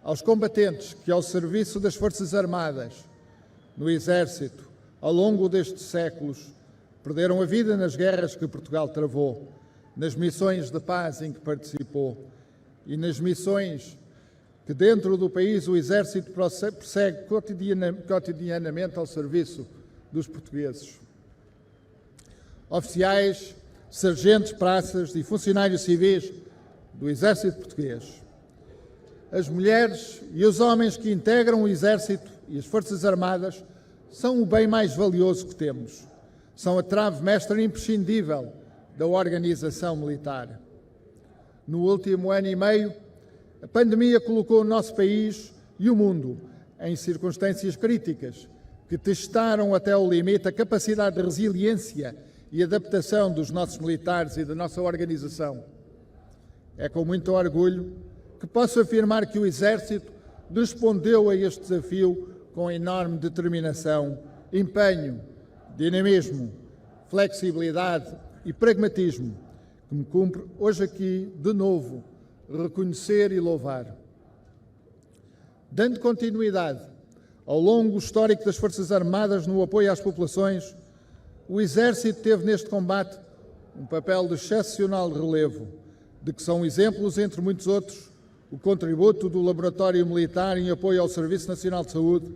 aos combatentes que, ao serviço das Forças Armadas, no Exército, ao longo destes séculos, perderam a vida nas guerras que Portugal travou, nas missões de paz em que participou e nas missões que dentro do país o Exército prossegue cotidianamente ao serviço dos portugueses. Oficiais, sargentos, praças e funcionários civis do Exército Português. As mulheres e os homens que integram o Exército e as Forças Armadas são o bem mais valioso que temos. São a trave mestra imprescindível da organização militar. No último ano e meio, a pandemia colocou o nosso país e o mundo em circunstâncias críticas que testaram até o limite a capacidade de resiliência e adaptação dos nossos militares e da nossa organização. É com muito orgulho que posso afirmar que o Exército respondeu a este desafio com enorme determinação, empenho, dinamismo, flexibilidade e pragmatismo, que me cumpre hoje aqui, de novo, reconhecer e louvar. Dando continuidade ao longo histórico das Forças Armadas no apoio às populações, o Exército teve neste combate um papel de excepcional relevo, de que são exemplos, entre muitos outros, o contributo do Laboratório Militar em apoio ao Serviço Nacional de Saúde,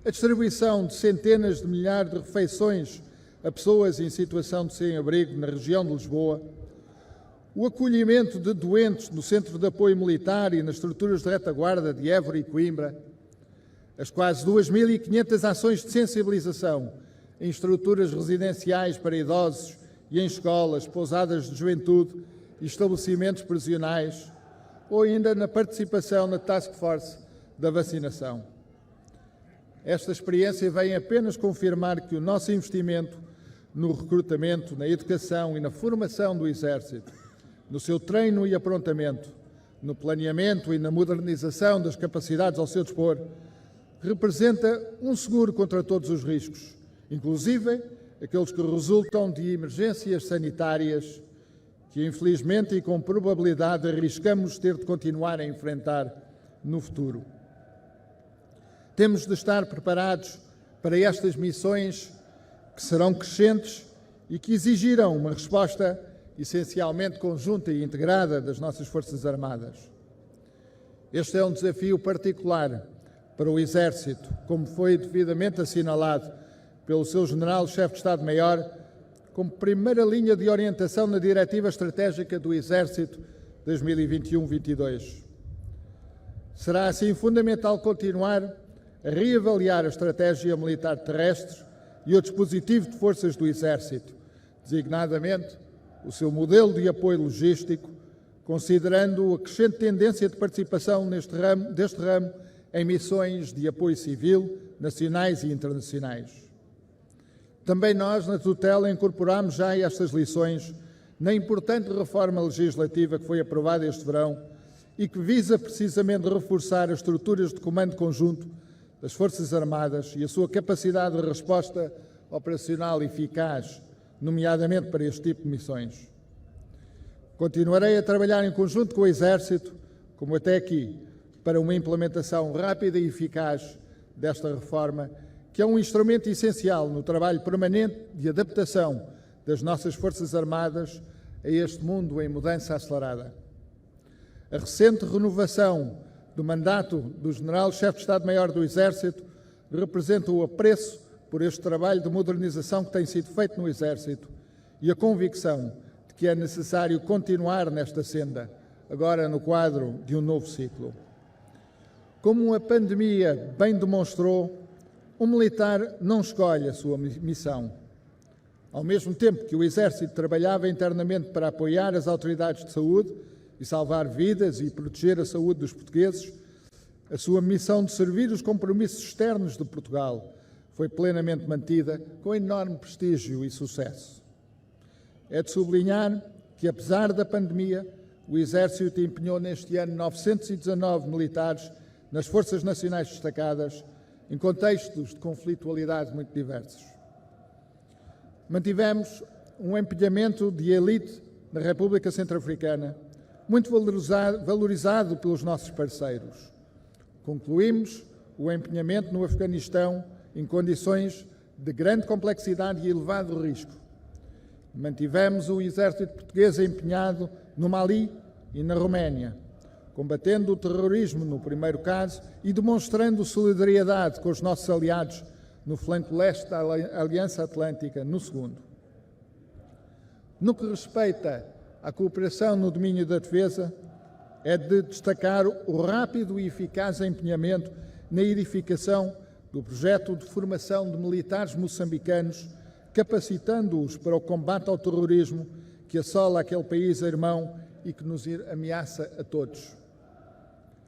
a distribuição de centenas de milhares de refeições a pessoas em situação de sem-abrigo na região de Lisboa, o acolhimento de doentes no Centro de Apoio Militar e nas estruturas de retaguarda de Évora e Coimbra, as quase 2.500 ações de sensibilização em estruturas residenciais para idosos e em escolas, pousadas de juventude e estabelecimentos prisionais, ou ainda na participação na Task Force da vacinação. Esta experiência vem apenas confirmar que o nosso investimento no recrutamento, na educação e na formação do Exército, no seu treino e aprontamento, no planeamento e na modernização das capacidades ao seu dispor, representa um seguro contra todos os riscos, inclusive aqueles que resultam de emergências sanitárias que, infelizmente e com probabilidade, arriscamos ter de continuar a enfrentar no futuro. Temos de estar preparados para estas missões que serão crescentes e que exigirão uma resposta essencialmente conjunta e integrada das nossas Forças Armadas. Este é um desafio particular para o Exército, como foi devidamente assinalado pelo seu General-Chefe de Estado-Maior, como primeira linha de orientação na Diretiva Estratégica do Exército 2021-22. Será assim fundamental continuar a reavaliar a estratégia militar terrestre e o dispositivo de forças do Exército, designadamente o seu modelo de apoio logístico, considerando a crescente tendência de participação deste ramo em missões de apoio civil, nacionais e internacionais. Também nós, na tutela, incorporamos já estas lições na importante reforma legislativa que foi aprovada este verão e que visa precisamente reforçar as estruturas de comando conjunto das Forças Armadas e a sua capacidade de resposta operacional eficaz, nomeadamente para este tipo de missões. Continuarei a trabalhar em conjunto com o Exército, como até aqui, para uma implementação rápida e eficaz desta reforma, que é um instrumento essencial no trabalho permanente de adaptação das nossas Forças Armadas a este mundo em mudança acelerada. A recente renovação do mandato do General-Chefe de Estado-Maior do Exército representa o apreço por este trabalho de modernização que tem sido feito no Exército e a convicção de que é necessário continuar nesta senda, agora no quadro de um novo ciclo. Como a pandemia bem demonstrou, um militar não escolhe a sua missão. Ao mesmo tempo que o Exército trabalhava internamente para apoiar as autoridades de saúde e salvar vidas e proteger a saúde dos portugueses, a sua missão de servir os compromissos externos de Portugal foi plenamente mantida com enorme prestígio e sucesso. É de sublinhar que, apesar da pandemia, o Exército empenhou neste ano 919 militares nas Forças Nacionais destacadas, em contextos de conflitualidade muito diversos. Mantivemos um empenhamento de elite na República Centro-Africana, muito valorizado pelos nossos parceiros. Concluímos o empenhamento no Afeganistão em condições de grande complexidade e elevado risco. Mantivemos o Exército português empenhado no Mali e na Roménia, combatendo o terrorismo no primeiro caso e demonstrando solidariedade com os nossos aliados no flanco leste da Aliança Atlântica no segundo. No que respeita à cooperação no domínio da defesa, é de destacar o rápido e eficaz empenhamento na edificação do projeto de formação de militares moçambicanos, capacitando-os para o combate ao terrorismo que assola aquele país irmão e que nos ameaça a todos.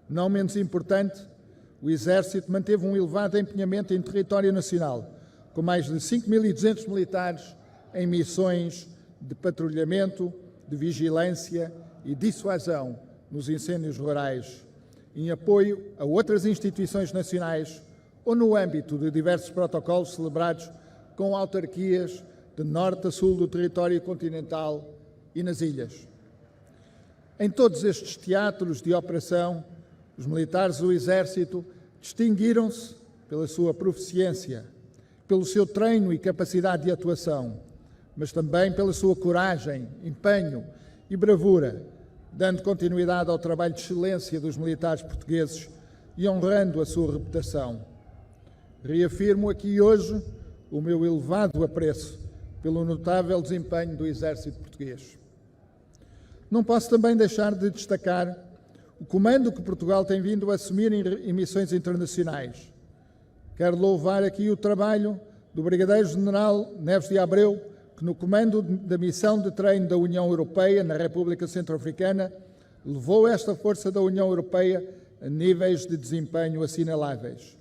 Não menos importante, o Exército manteve um elevado empenhamento em território nacional, com mais de 5.200 militares em missões de patrulhamento, de vigilância e dissuasão nos incêndios rurais, em apoio a outras instituições nacionais ou no âmbito de diversos protocolos celebrados com autarquias de norte a sul do território continental e nas ilhas. Em todos estes teatros de operação, os militares do Exército distinguiram-se pela sua proficiência, pelo seu treino e capacidade de atuação, mas também pela sua coragem, empenho e bravura, dando continuidade ao trabalho de excelência dos militares portugueses e honrando a sua reputação. reafirmo aqui hoje o meu elevado apreço pelo notável desempenho do Exército Português. Não posso também deixar de destacar o comando que Portugal tem vindo a assumir em missões internacionais. Quero louvar aqui o trabalho do Brigadeiro-General Neves de Abreu, que no comando da missão de treino da União Europeia na República Centro-Africana levou esta força da União Europeia a níveis de desempenho assinaláveis.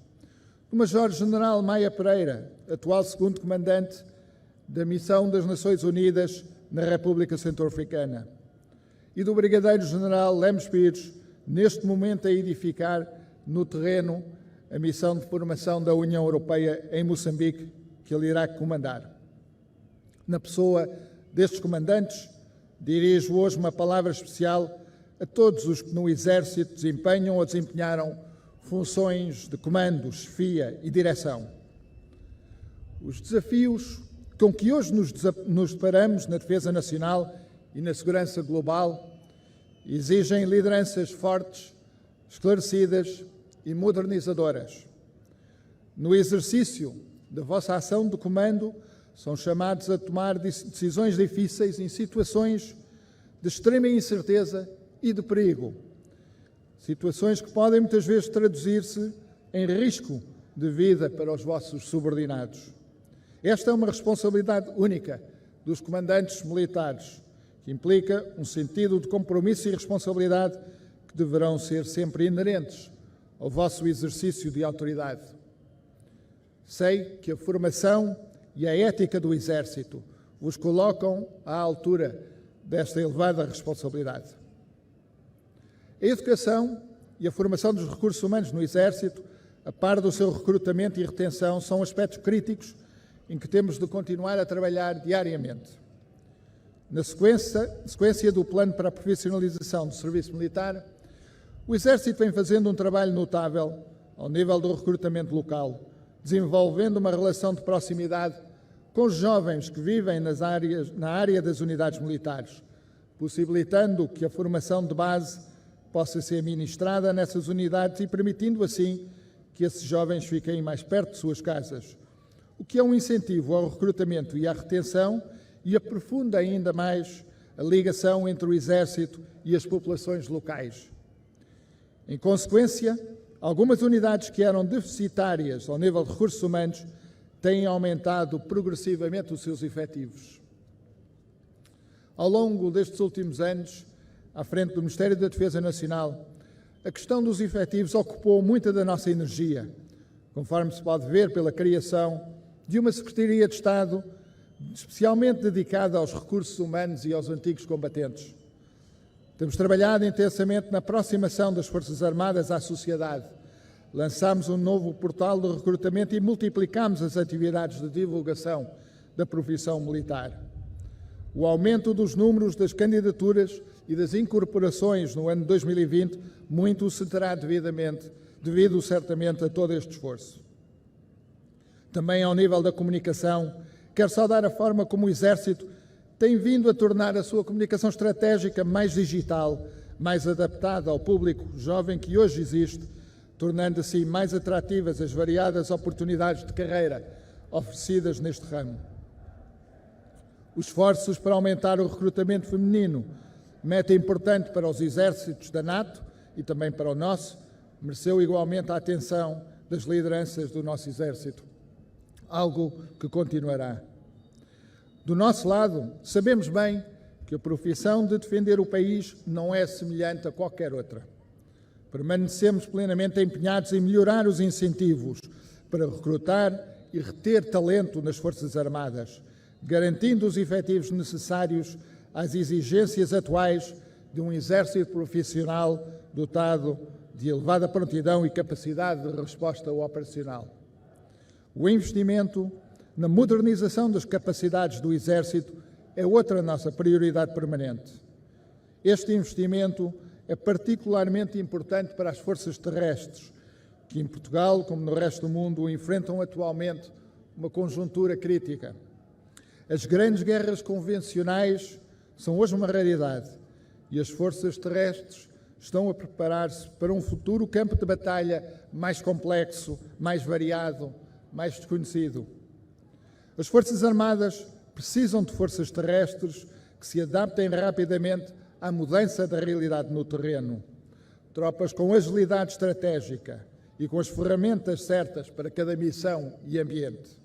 O Major-General Maia Pereira, atual segundo comandante da missão das Nações Unidas na República Centro-Africana, e do Brigadeiro-General Lemos Pires, neste momento a edificar no terreno a missão de formação da União Europeia em Moçambique, que ele irá comandar. Na pessoa destes comandantes, dirijo hoje uma palavra especial a todos os que no Exército desempenham ou desempenharam funções de comando, chefia e direção. Os desafios com que hoje nos deparamos na defesa nacional e na segurança global exigem lideranças fortes, esclarecidas e modernizadoras. No exercício da vossa ação de comando, são chamados a tomar decisões difíceis em situações de extrema incerteza e de perigo. Situações que podem muitas vezes traduzir-se em risco de vida para os vossos subordinados. Esta é uma responsabilidade única dos comandantes militares, que implica um sentido de compromisso e responsabilidade que deverão ser sempre inerentes ao vosso exercício de autoridade. Sei que a formação e a ética do Exército vos colocam à altura desta elevada responsabilidade. A educação e a formação dos recursos humanos no Exército, a par do seu recrutamento e retenção, são aspectos críticos em que temos de continuar a trabalhar diariamente. Na sequência do plano para a profissionalização do serviço militar, o Exército vem fazendo um trabalho notável ao nível do recrutamento local, desenvolvendo uma relação de proximidade com os jovens que vivem na área das unidades militares, possibilitando que a formação de base possa ser ministrada nessas unidades e permitindo assim que esses jovens fiquem mais perto de suas casas, o que é um incentivo ao recrutamento e à retenção e aprofunda ainda mais a ligação entre o Exército e as populações locais. Em consequência, algumas unidades que eram deficitárias ao nível de recursos humanos têm aumentado progressivamente os seus efetivos. Ao longo destes últimos anos, à frente do Ministério da Defesa Nacional, a questão dos efetivos ocupou muita da nossa energia, conforme se pode ver pela criação de uma Secretaria de Estado especialmente dedicada aos recursos humanos e aos antigos combatentes. Temos trabalhado intensamente na aproximação das Forças Armadas à sociedade. Lançámos um novo portal de recrutamento e multiplicámos as atividades de divulgação da profissão militar. O aumento dos números das candidaturas e das incorporações no ano 2020 muito se terá devido certamente a todo este esforço. Também ao nível da comunicação, quero saudar a forma como o Exército tem vindo a tornar a sua comunicação estratégica mais digital, mais adaptada ao público jovem que hoje existe, tornando assim mais atrativas as variadas oportunidades de carreira oferecidas neste ramo. Os esforços para aumentar o recrutamento feminino, meta importante para os exércitos da NATO e também para o nosso, mereceu igualmente a atenção das lideranças do nosso Exército, algo que continuará. Do nosso lado, sabemos bem que a profissão de defender o país não é semelhante a qualquer outra. Permanecemos plenamente empenhados em melhorar os incentivos para recrutar e reter talento nas Forças Armadas, garantindo os efetivos necessários às exigências atuais de um exército profissional dotado de elevada prontidão e capacidade de resposta operacional. O investimento na modernização das capacidades do Exército é outra nossa prioridade permanente. Este investimento é particularmente importante para as forças terrestres, que em Portugal, como no resto do mundo, enfrentam atualmente uma conjuntura crítica. As grandes guerras convencionais são hoje uma raridade e as forças terrestres estão a preparar-se para um futuro campo de batalha mais complexo, mais variado, mais desconhecido. As Forças Armadas precisam de forças terrestres que se adaptem rapidamente à mudança da realidade no terreno. Tropas com agilidade estratégica e com as ferramentas certas para cada missão e ambiente.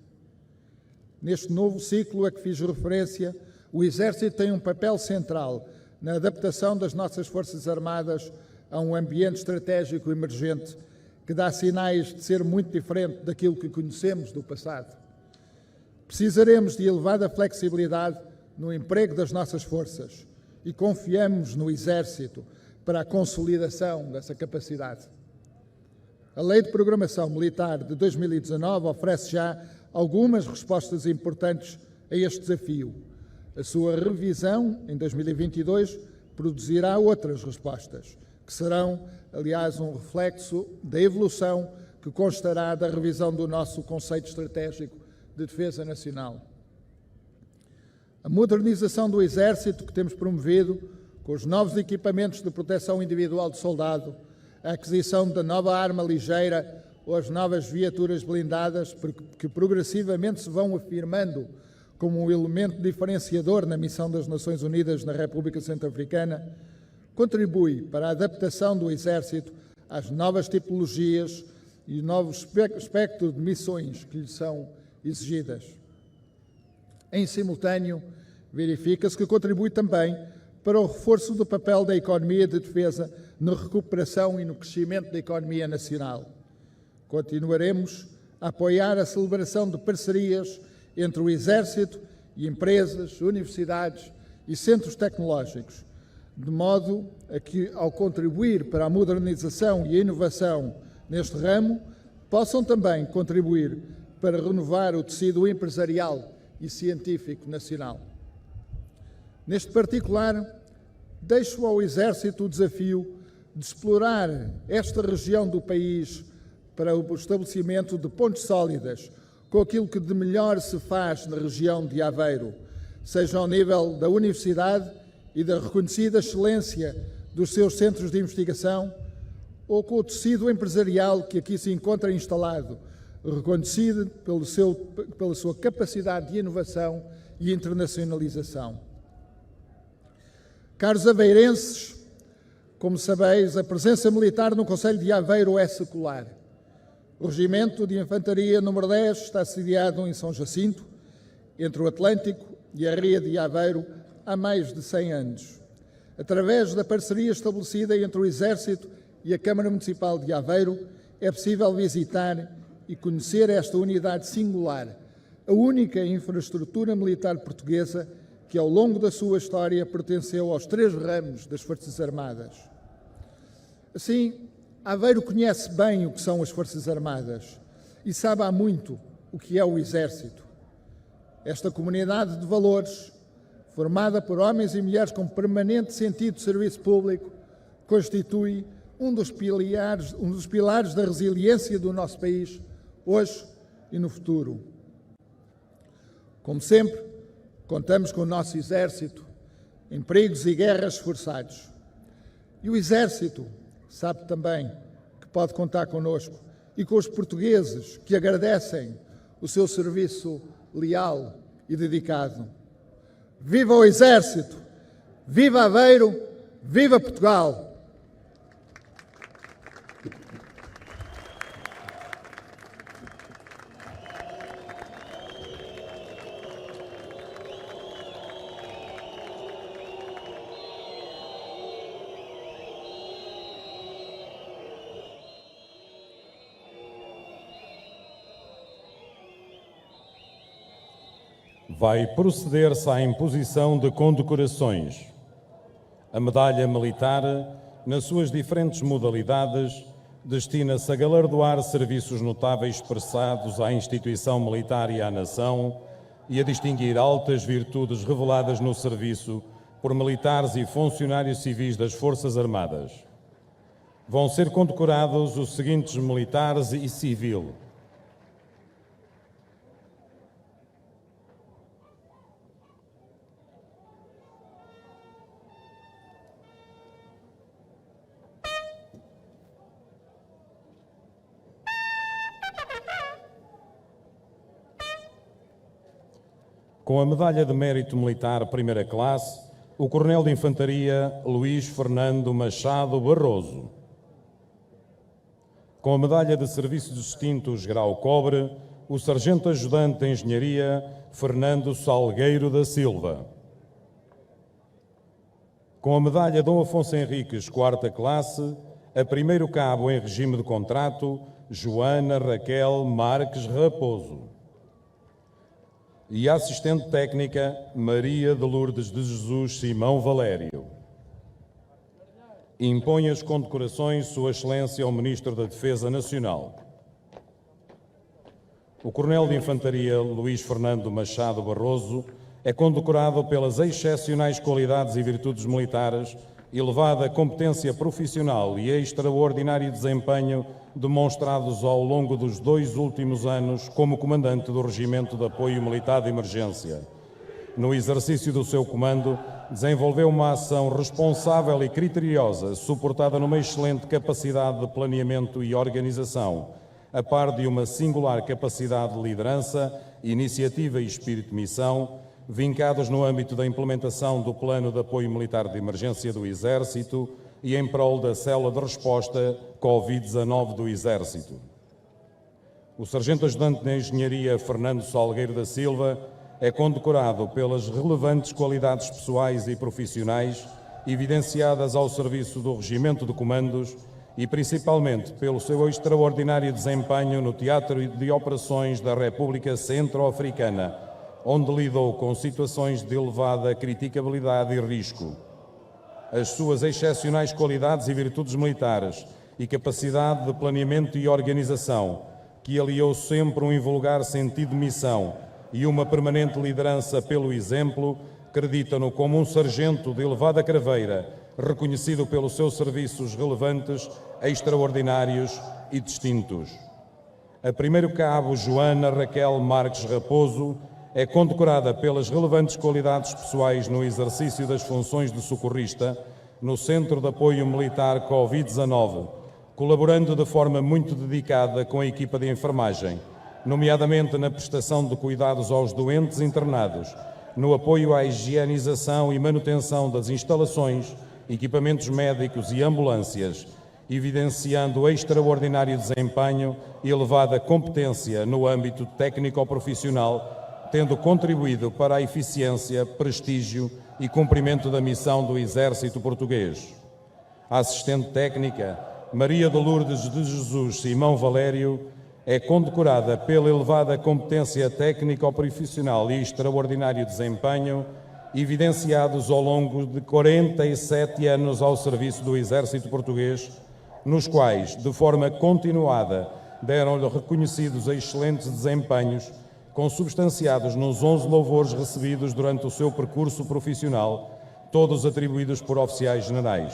Neste novo ciclo a que fiz referência, o Exército tem um papel central na adaptação das nossas Forças Armadas a um ambiente estratégico emergente que dá sinais de ser muito diferente daquilo que conhecemos do passado. Precisaremos de elevada flexibilidade no emprego das nossas forças e confiamos no Exército para a consolidação dessa capacidade. A Lei de Programação Militar de 2019 oferece já algumas respostas importantes a este desafio. A sua revisão, em 2022, produzirá outras respostas, que serão, aliás, um reflexo da evolução que constará da revisão do nosso conceito estratégico de defesa nacional. A modernização do Exército que temos promovido, com os novos equipamentos de proteção individual do soldado, a aquisição da nova arma ligeira ou as novas viaturas blindadas, que progressivamente se vão afirmando como um elemento diferenciador na missão das Nações Unidas na República Centro-Africana, contribui para a adaptação do Exército às novas tipologias e novos espectro de missões que lhe são exigidas. Em simultâneo, verifica-se que contribui também para o reforço do papel da economia de defesa na recuperação e no crescimento da economia nacional. Continuaremos a apoiar a celebração de parcerias entre o Exército e empresas, universidades e centros tecnológicos, de modo a que, ao contribuir para a modernização e a inovação neste ramo, possam também contribuir para renovar o tecido empresarial e científico nacional. Neste particular, deixo ao Exército o desafio de explorar esta região do país para o estabelecimento de pontes sólidas com aquilo que de melhor se faz na região de Aveiro, seja ao nível da universidade e da reconhecida excelência dos seus centros de investigação, ou com o tecido empresarial que aqui se encontra instalado, reconhecido pela sua capacidade de inovação e internacionalização. Caros aveirenses, como sabeis, a presença militar no Concelho de Aveiro é secular. O Regimento de Infantaria número 10 está sediado em São Jacinto, entre o Atlântico e a Ria de Aveiro, há mais de 100 anos. Através da parceria estabelecida entre o Exército e a Câmara Municipal de Aveiro, é possível visitar e conhecer esta unidade singular, a única infraestrutura militar portuguesa que, ao longo da sua história, pertenceu aos 3 ramos das Forças Armadas. Assim, Aveiro conhece bem o que são as Forças Armadas e sabe há muito o que é o Exército. Esta comunidade de valores, formada por homens e mulheres com permanente sentido de serviço público, constitui um dos pilares da resiliência do nosso país, hoje e no futuro. Como sempre, contamos com o nosso Exército em perigos e guerras esforçados. E o Exército sabe também que pode contar connosco e com os portugueses que agradecem o seu serviço leal e dedicado. Viva o Exército! Viva Aveiro! Viva Portugal! Vai proceder-se à imposição de condecorações. A medalha militar, nas suas diferentes modalidades, destina-se a galardoar serviços notáveis prestados à instituição militar e à nação e a distinguir altas virtudes reveladas no serviço por militares e funcionários civis das Forças Armadas. Vão ser condecorados os seguintes militares e civil: Com a Medalha de Mérito Militar Primeira Classe, o Coronel de Infantaria Luís Fernando Machado Barroso. Com a Medalha de Serviços Distintos Grau Cobre, o Sargento Ajudante de Engenharia Fernando Salgueiro da Silva. Com a Medalha Dom Afonso Henriques, 4ª Classe, a Primeiro Cabo em regime de contrato, Joana Raquel Marques Raposo. E a Assistente Técnica, Maria de Lourdes de Jesus Simão Valério. Impõe as condecorações Sua Excelência ao Ministro da Defesa Nacional. O Coronel de Infantaria Luís Fernando Machado Barroso é condecorado pelas excepcionais qualidades e virtudes militares, elevada competência profissional e extraordinário desempenho demonstrados ao longo dos 2 últimos anos como comandante do Regimento de Apoio Militar de Emergência. No exercício do seu comando, desenvolveu uma ação responsável e criteriosa, suportada numa excelente capacidade de planeamento e organização, a par de uma singular capacidade de liderança, iniciativa e espírito de missão, vincados no âmbito da implementação do Plano de Apoio Militar de Emergência do Exército e em prol da Célula de Resposta Covid-19 do Exército. O Sargento Ajudante de Engenharia Fernando Salgueiro da Silva é condecorado pelas relevantes qualidades pessoais e profissionais evidenciadas ao serviço do Regimento de Comandos e principalmente pelo seu extraordinário desempenho no Teatro de Operações da República Centro-Africana, onde lidou com situações de elevada criticabilidade e risco. As suas excepcionais qualidades e virtudes militares e capacidade de planeamento e organização, que aliou sempre um invulgar sentido de missão e uma permanente liderança pelo exemplo, acreditam-no como um sargento de elevada craveira, reconhecido pelos seus serviços relevantes, extraordinários e distintos. A Primeiro Cabo Joana Raquel Marques Raposo é condecorada pelas relevantes qualidades pessoais no exercício das funções de socorrista no Centro de Apoio Militar Covid-19, colaborando de forma muito dedicada com a equipa de enfermagem, nomeadamente na prestação de cuidados aos doentes internados, no apoio à higienização e manutenção das instalações, equipamentos médicos e ambulâncias, evidenciando extraordinário desempenho e elevada competência no âmbito técnico-profissional, tendo contribuído para a eficiência, prestígio e cumprimento da missão do Exército Português. A Assistente Técnica, Maria de Lourdes de Jesus Simão Valério, é condecorada pela elevada competência técnico-profissional e extraordinário desempenho, evidenciados ao longo de 47 anos ao serviço do Exército Português, nos quais, de forma continuada, deram-lhe reconhecidos excelentes desempenhos, consubstanciados nos 11 louvores recebidos durante o seu percurso profissional, todos atribuídos por oficiais generais.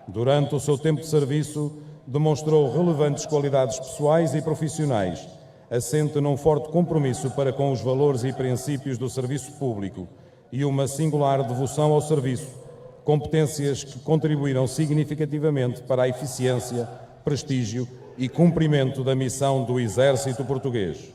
Durante o seu tempo de serviço, demonstrou relevantes qualidades pessoais e profissionais, assente num forte compromisso para com os valores e princípios do serviço público e uma singular devoção ao serviço, competências que contribuíram significativamente para a eficiência, prestígio e cumprimento da missão do Exército Português.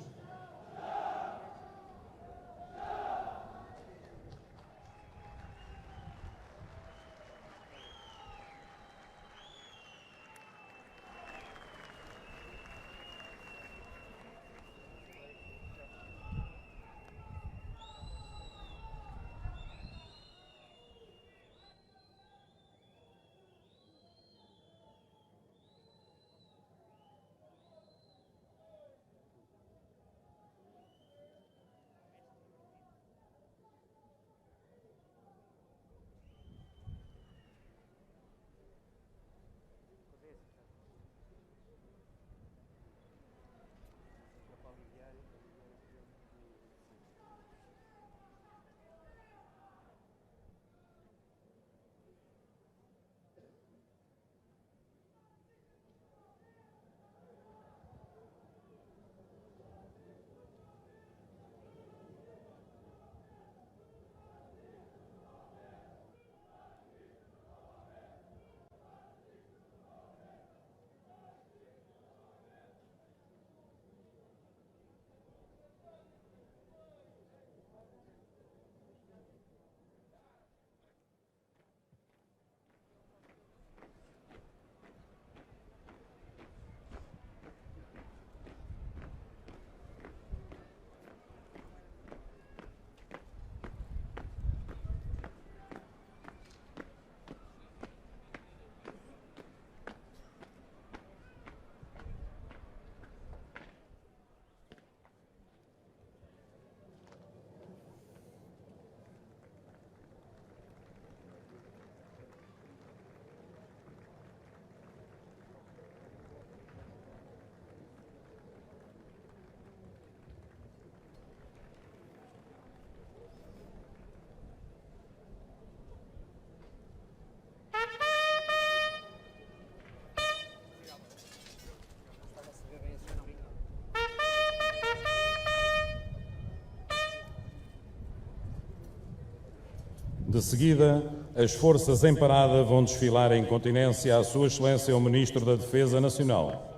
De seguida, as forças em parada vão desfilar em continência à Sua Excelência o Ministro da Defesa Nacional.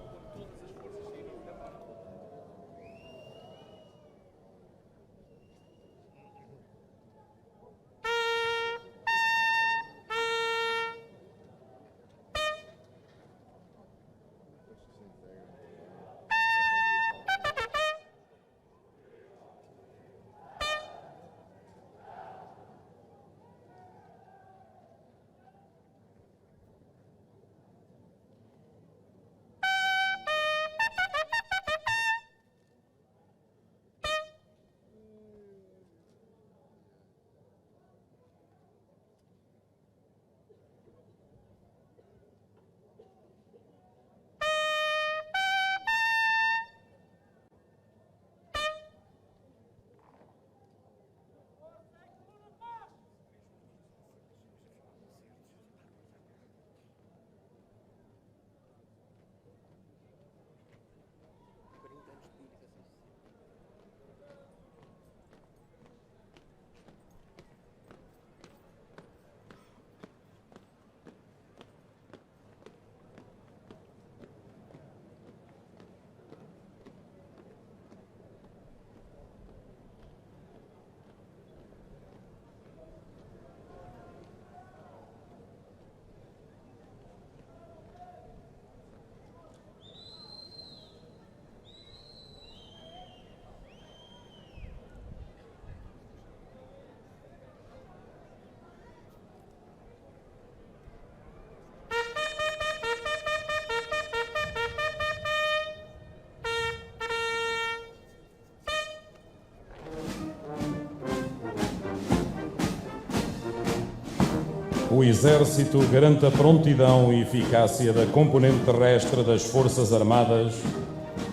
O Exército garante a prontidão e eficácia da componente terrestre das Forças Armadas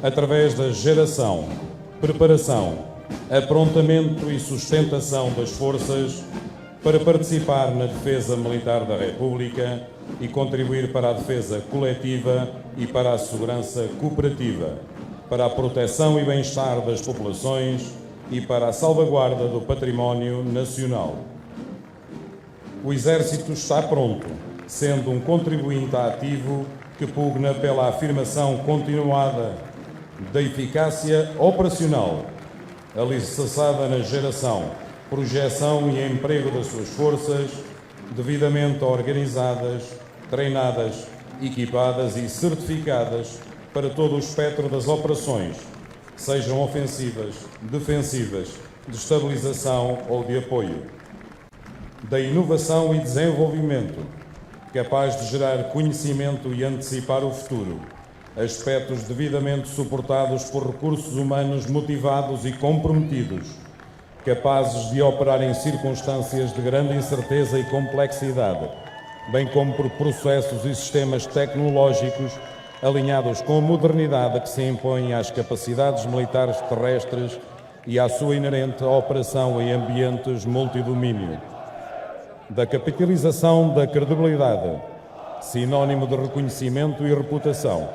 através da geração, preparação, aprontamento e sustentação das forças para participar na defesa militar da República e contribuir para a defesa coletiva e para a segurança cooperativa, para a proteção e bem-estar das populações e para a salvaguarda do património nacional. O Exército está pronto, sendo um contribuinte ativo que pugna pela afirmação continuada da eficácia operacional, alicerçada na geração, projeção e emprego das suas forças, devidamente organizadas, treinadas, equipadas e certificadas para todo o espectro das operações, sejam ofensivas, defensivas, de estabilização ou de apoio. Da inovação e desenvolvimento, capaz de gerar conhecimento e antecipar o futuro, aspectos devidamente suportados por recursos humanos motivados e comprometidos, capazes de operar em circunstâncias de grande incerteza e complexidade, bem como por processos e sistemas tecnológicos alinhados com a modernidade que se impõe às capacidades militares terrestres e à sua inerente operação em ambientes multidomínio. Da capitalização da credibilidade, sinónimo de reconhecimento e reputação,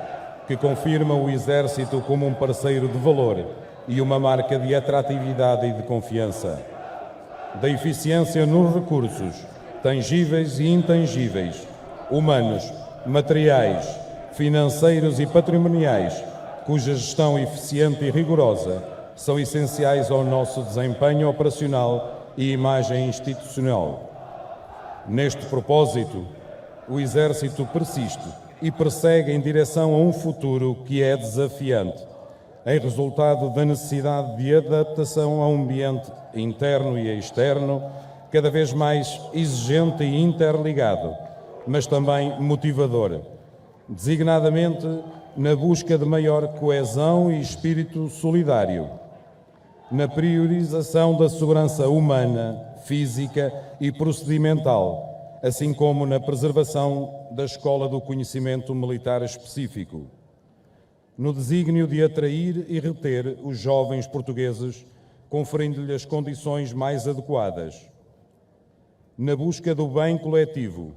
que confirma o Exército como um parceiro de valor e uma marca de atratividade e de confiança. Da eficiência nos recursos, tangíveis e intangíveis, humanos, materiais, financeiros e patrimoniais, cuja gestão eficiente e rigorosa são essenciais ao nosso desempenho operacional e imagem institucional. Neste propósito, o Exército persiste e persegue em direção a um futuro que é desafiante, em resultado da necessidade de adaptação a um ambiente interno e externo cada vez mais exigente e interligado, mas também motivador, designadamente na busca de maior coesão e espírito solidário, na priorização da segurança humana, física e procedimental, assim como na preservação da escola do conhecimento militar específico, no desígnio de atrair e reter os jovens portugueses, conferindo-lhe as condições mais adequadas, na busca do bem coletivo,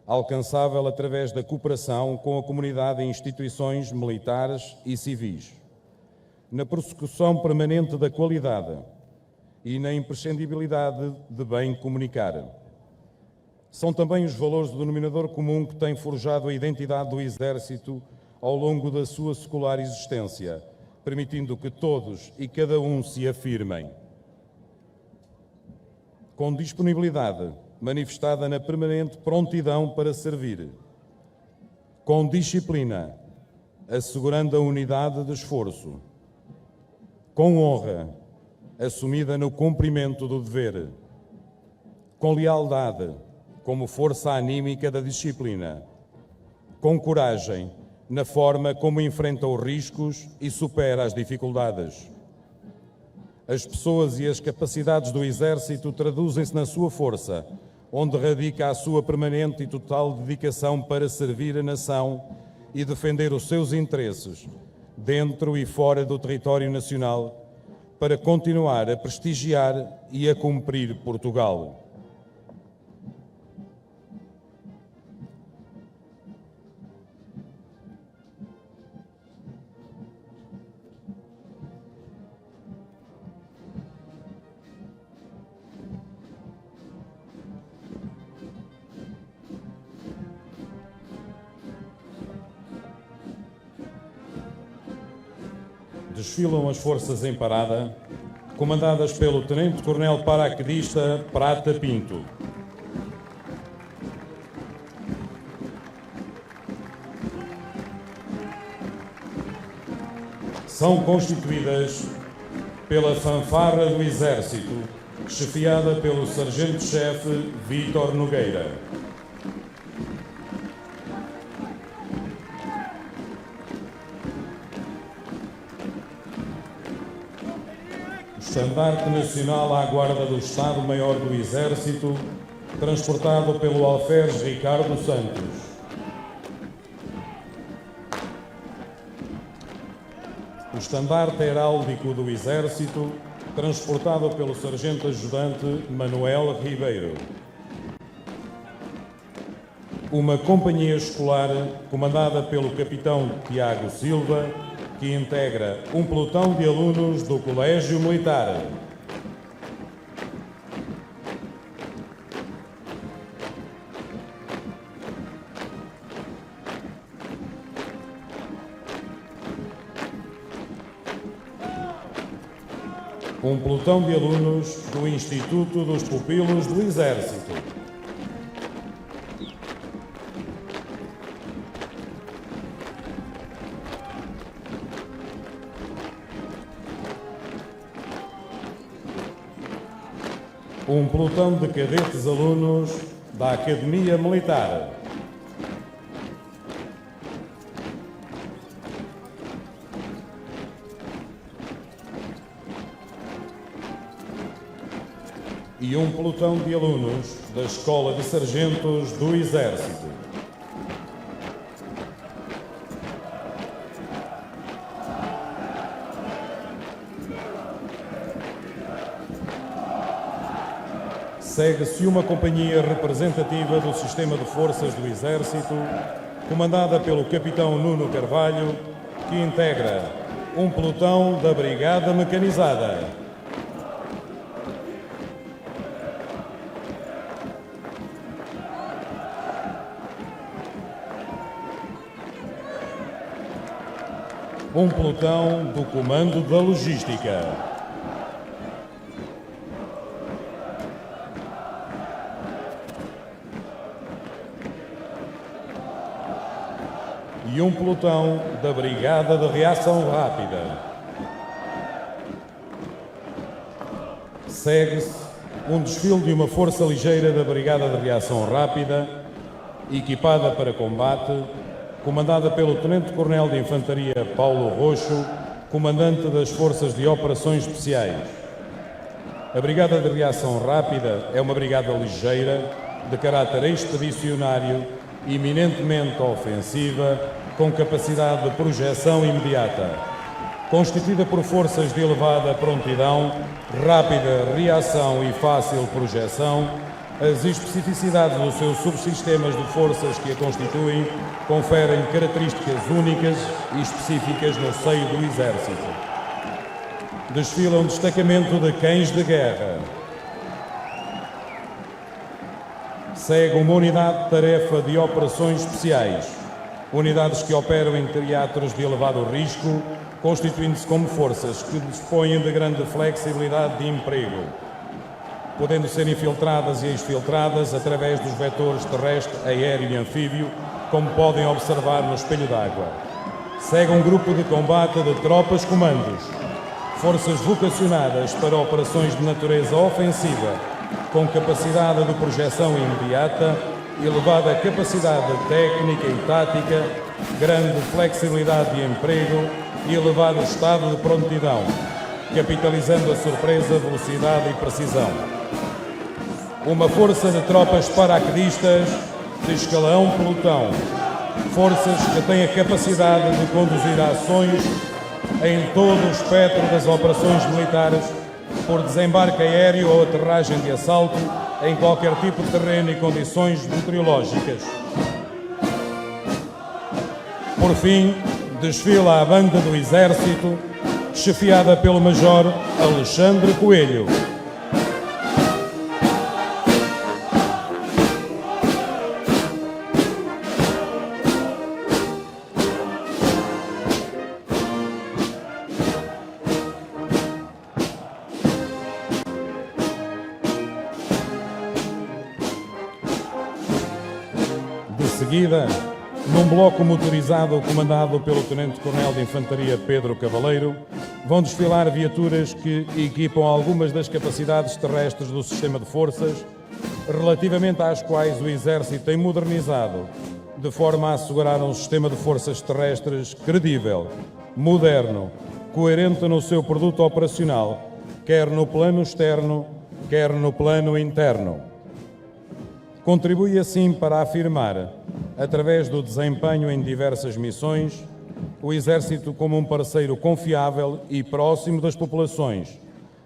alcançável através da cooperação com a comunidade e instituições militares e civis, na persecução permanente da qualidade e na imprescindibilidade de bem comunicar, São também os valores do denominador comum que têm forjado a identidade do Exército ao longo da sua secular existência, permitindo que todos e cada um se afirmem. Com disponibilidade manifestada na permanente prontidão para servir. Com disciplina, assegurando a unidade de esforço. Com honra, assumida no cumprimento do dever. Com lealdade, como força anímica da disciplina. Com coragem, na forma como enfrenta os riscos e supera as dificuldades. As pessoas e as capacidades do Exército traduzem-se na sua força, onde radica a sua permanente e total dedicação para servir a nação e defender os seus interesses, dentro e fora do território nacional, para continuar a prestigiar e a cumprir Portugal. Desfilam as forças em parada, comandadas pelo Tenente-Coronel Paraquedista Prata Pinto. São constituídas pela fanfarra do Exército, chefiada pelo Sargento-Chefe Vítor Nogueira. Estandarte Nacional à Guarda do Estado-Maior do Exército, transportado pelo Alferes Ricardo Santos. O Estandarte Heráldico do Exército, transportado pelo Sargento-Ajudante Manuel Ribeiro. Uma companhia escolar comandada pelo Capitão Tiago Silva, que integra um pelotão de alunos do Colégio Militar. Um pelotão de alunos do Instituto dos Pupilos do Exército. Um pelotão de cadetes alunos da Academia Militar. E um pelotão de alunos da Escola de Sargentos do Exército. Segue-se uma companhia representativa do Sistema de Forças do Exército, comandada pelo Capitão Nuno Carvalho, que integra um pelotão da Brigada Mecanizada. Um pelotão do Comando da Logística. E um pelotão da Brigada de Reação Rápida. Segue-se um desfile de uma força ligeira da Brigada de Reação Rápida, equipada para combate, comandada pelo Tenente-Coronel de Infantaria Paulo Roxo, comandante das Forças de Operações Especiais. A Brigada de Reação Rápida é uma brigada ligeira, de caráter expedicionário, eminentemente ofensiva, com capacidade de projeção imediata. Constituída por forças de elevada prontidão, rápida reação e fácil projeção, as especificidades dos seus subsistemas de forças que a constituem conferem características únicas e específicas no seio do Exército. Desfila um destacamento de cães de guerra. Segue uma unidade de tarefa de operações especiais, unidades que operam em teatros de elevado risco, constituindo-se como forças que dispõem de grande flexibilidade de emprego, podendo ser infiltradas e exfiltradas através dos vetores terrestre, aéreo e anfíbio, como podem observar no espelho d'água. Segue um grupo de combate de tropas comandos, forças vocacionadas para operações de natureza ofensiva, com capacidade de projeção imediata, elevada capacidade técnica e tática, grande flexibilidade de emprego e elevado estado de prontidão, capitalizando a surpresa, velocidade e precisão. Uma força de tropas paraquedistas de escalão pelotão, forças que têm a capacidade de conduzir ações em todo o espectro das operações militares, por desembarque aéreo ou aterragem de assalto, em qualquer tipo de terreno e condições meteorológicas. Por fim, desfila a banda do Exército, chefiada pelo Major Alexandre Coelho. De seguida, num bloco motorizado comandado pelo Tenente-Coronel de Infantaria Pedro Cavaleiro, vão desfilar viaturas que equipam algumas das capacidades terrestres do sistema de forças, relativamente às quais o Exército tem modernizado, de forma a assegurar um sistema de forças terrestres credível, moderno, coerente no seu produto operacional, quer no plano externo, quer no plano interno. Contribui assim para afirmar, através do desempenho em diversas missões, o Exército como um parceiro confiável e próximo das populações,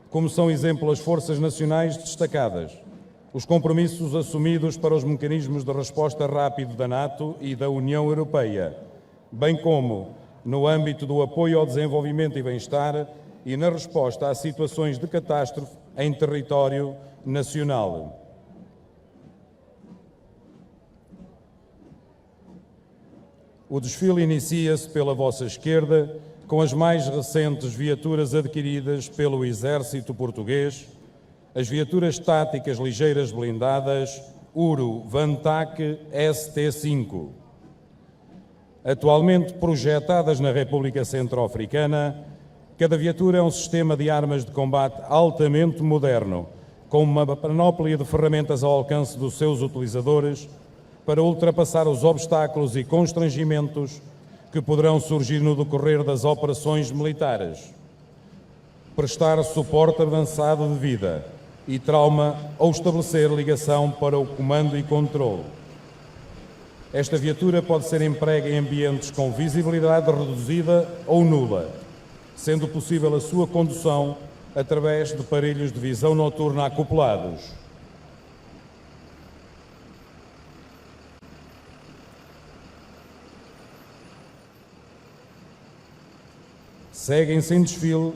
como são exemplo as Forças Nacionais destacadas, os compromissos assumidos para os mecanismos de resposta rápido da NATO e da União Europeia, bem como no âmbito do apoio ao desenvolvimento e bem-estar e na resposta a situações de catástrofe em território nacional. O desfile inicia-se pela vossa esquerda com as mais recentes viaturas adquiridas pelo Exército Português, as viaturas táticas ligeiras blindadas Uro Vantac ST5. Atualmente projetadas na República Centro-Africana, cada viatura é um sistema de armas de combate altamente moderno, com uma panóplia de ferramentas ao alcance dos seus utilizadores, para ultrapassar os obstáculos e constrangimentos que poderão surgir no decorrer das operações militares, prestar suporte avançado de vida e trauma ou estabelecer ligação para o comando e controle. Esta viatura pode ser emprega em ambientes com visibilidade reduzida ou nula, sendo possível a sua condução através de aparelhos de visão noturna acoplados. Seguem-se em desfile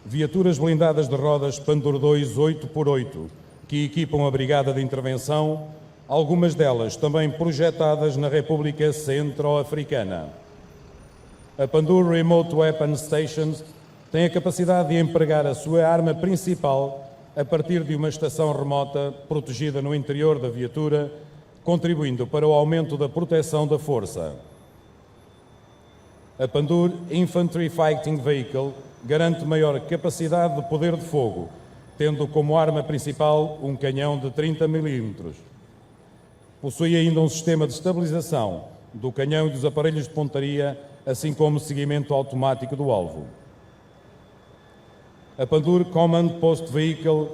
viaturas blindadas de rodas Pandur 2 8x8, que equipam a Brigada de Intervenção, algumas delas também projetadas na República Centro-Africana. A Pandur Remote Weapon Stations tem a capacidade de empregar a sua arma principal a partir de uma estação remota protegida no interior da viatura, contribuindo para o aumento da proteção da força. A Pandur Infantry Fighting Vehicle garante maior capacidade de poder de fogo, tendo como arma principal um canhão de 30 mm. Possui ainda um sistema de estabilização do canhão e dos aparelhos de pontaria, assim como seguimento automático do alvo. A Pandur Command Post Vehicle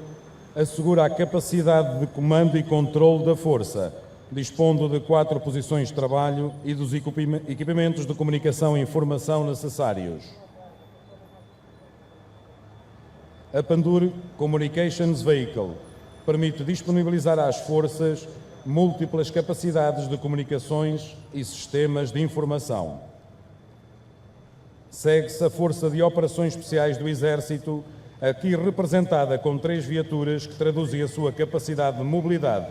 assegura a capacidade de comando e controle da força, dispondo de 4 posições de trabalho e dos equipamentos de comunicação e informação necessários. A Pandur Communications Vehicle permite disponibilizar às forças múltiplas capacidades de comunicações e sistemas de informação. Segue-se a Força de Operações Especiais do Exército, aqui representada com 3 viaturas que traduzem a sua capacidade de mobilidade,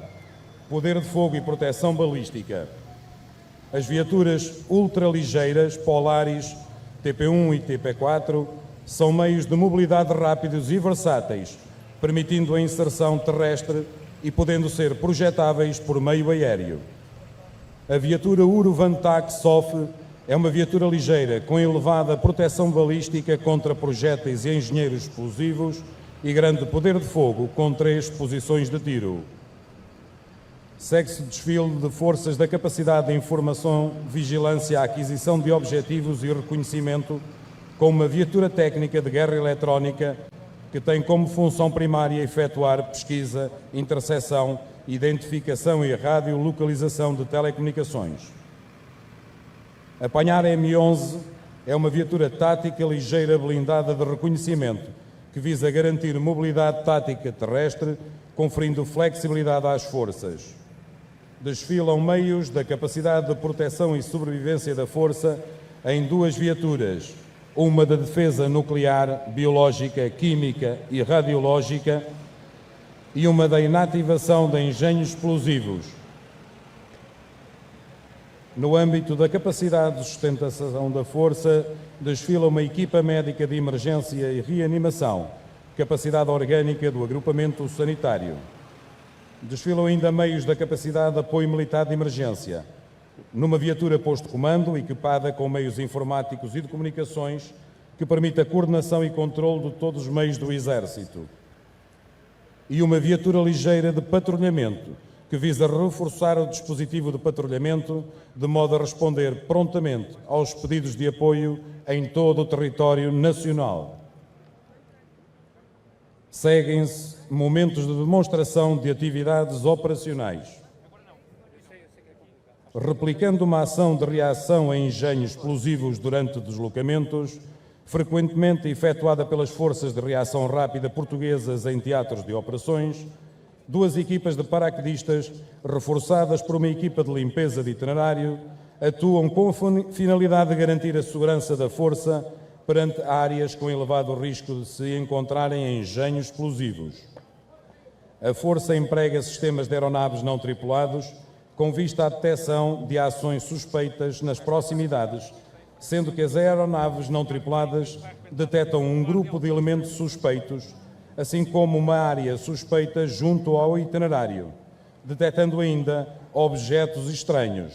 poder de fogo e proteção balística. As viaturas ultraligeiras Polaris TP1 e TP4 são meios de mobilidade rápidos e versáteis, permitindo a inserção terrestre e podendo ser projetáveis por meio aéreo. A viatura Uruvan-TAC SOF é uma viatura ligeira com elevada proteção balística contra projéteis e engenheiros explosivos e grande poder de fogo com 3 posições de tiro. Segue-se o desfile de forças da capacidade de informação, vigilância, aquisição de objetivos e reconhecimento com uma viatura técnica de guerra eletrónica que tem como função primária efetuar pesquisa, interseção, identificação e radiolocalização de telecomunicações. A Panhar M11 é uma viatura tática ligeira blindada de reconhecimento que visa garantir mobilidade tática terrestre, conferindo flexibilidade às forças. Desfilam meios da capacidade de proteção e sobrevivência da força em 2 viaturas, uma de defesa nuclear, biológica, química e radiológica e uma da inativação de engenhos explosivos. No âmbito da capacidade de sustentação da força, desfila uma equipa médica de emergência e reanimação, capacidade orgânica do agrupamento sanitário. Desfilam ainda meios da capacidade de apoio militar de emergência, numa viatura posto-comando equipada com meios informáticos e de comunicações que permite a coordenação e controle de todos os meios do Exército. E uma viatura ligeira de patrulhamento, que visa reforçar o dispositivo de patrulhamento de modo a responder prontamente aos pedidos de apoio em todo o território nacional. Seguem-se momentos de demonstração de atividades operacionais. Replicando uma ação de reação a engenhos explosivos durante deslocamentos, frequentemente efetuada pelas forças de reação rápida portuguesas em teatros de operações, 2 equipas de paraquedistas, reforçadas por uma equipa de limpeza de itinerário, atuam com a finalidade de garantir a segurança da força perante áreas com elevado risco de se encontrarem em engenhos explosivos. A força emprega sistemas de aeronaves não tripulados com vista à detecção de ações suspeitas nas proximidades, sendo que as aeronaves não tripuladas detectam um grupo de elementos suspeitos, assim como uma área suspeita junto ao itinerário, detectando ainda objetos estranhos.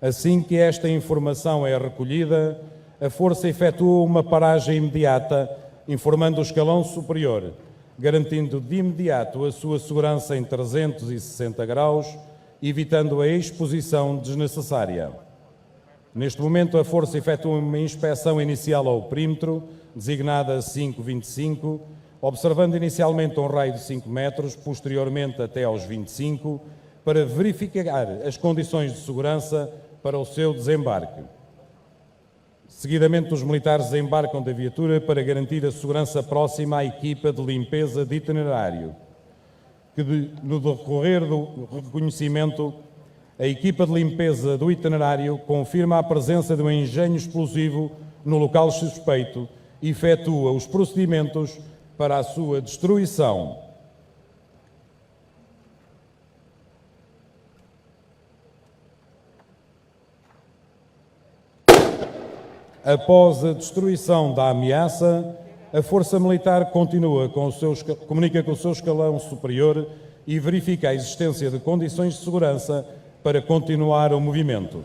Assim que esta informação é recolhida, a força efetua uma paragem imediata, informando o escalão superior, garantindo de imediato a sua segurança em 360 graus, evitando a exposição desnecessária. Neste momento, a força efetua uma inspeção inicial ao perímetro, designada 525, observando inicialmente um raio de 5 metros, posteriormente até aos 25, para verificar as condições de segurança para o seu desembarque. Seguidamente, os militares embarcam da viatura para garantir a segurança próxima à equipa de limpeza de itinerário, que no decorrer do reconhecimento, a equipa de limpeza do itinerário confirma a presença de um engenho explosivo no local suspeito e efetua os procedimentos para a sua destruição. Após a destruição da ameaça, a Força Militar comunica com o seu escalão superior e verifica a existência de condições de segurança para continuar o movimento.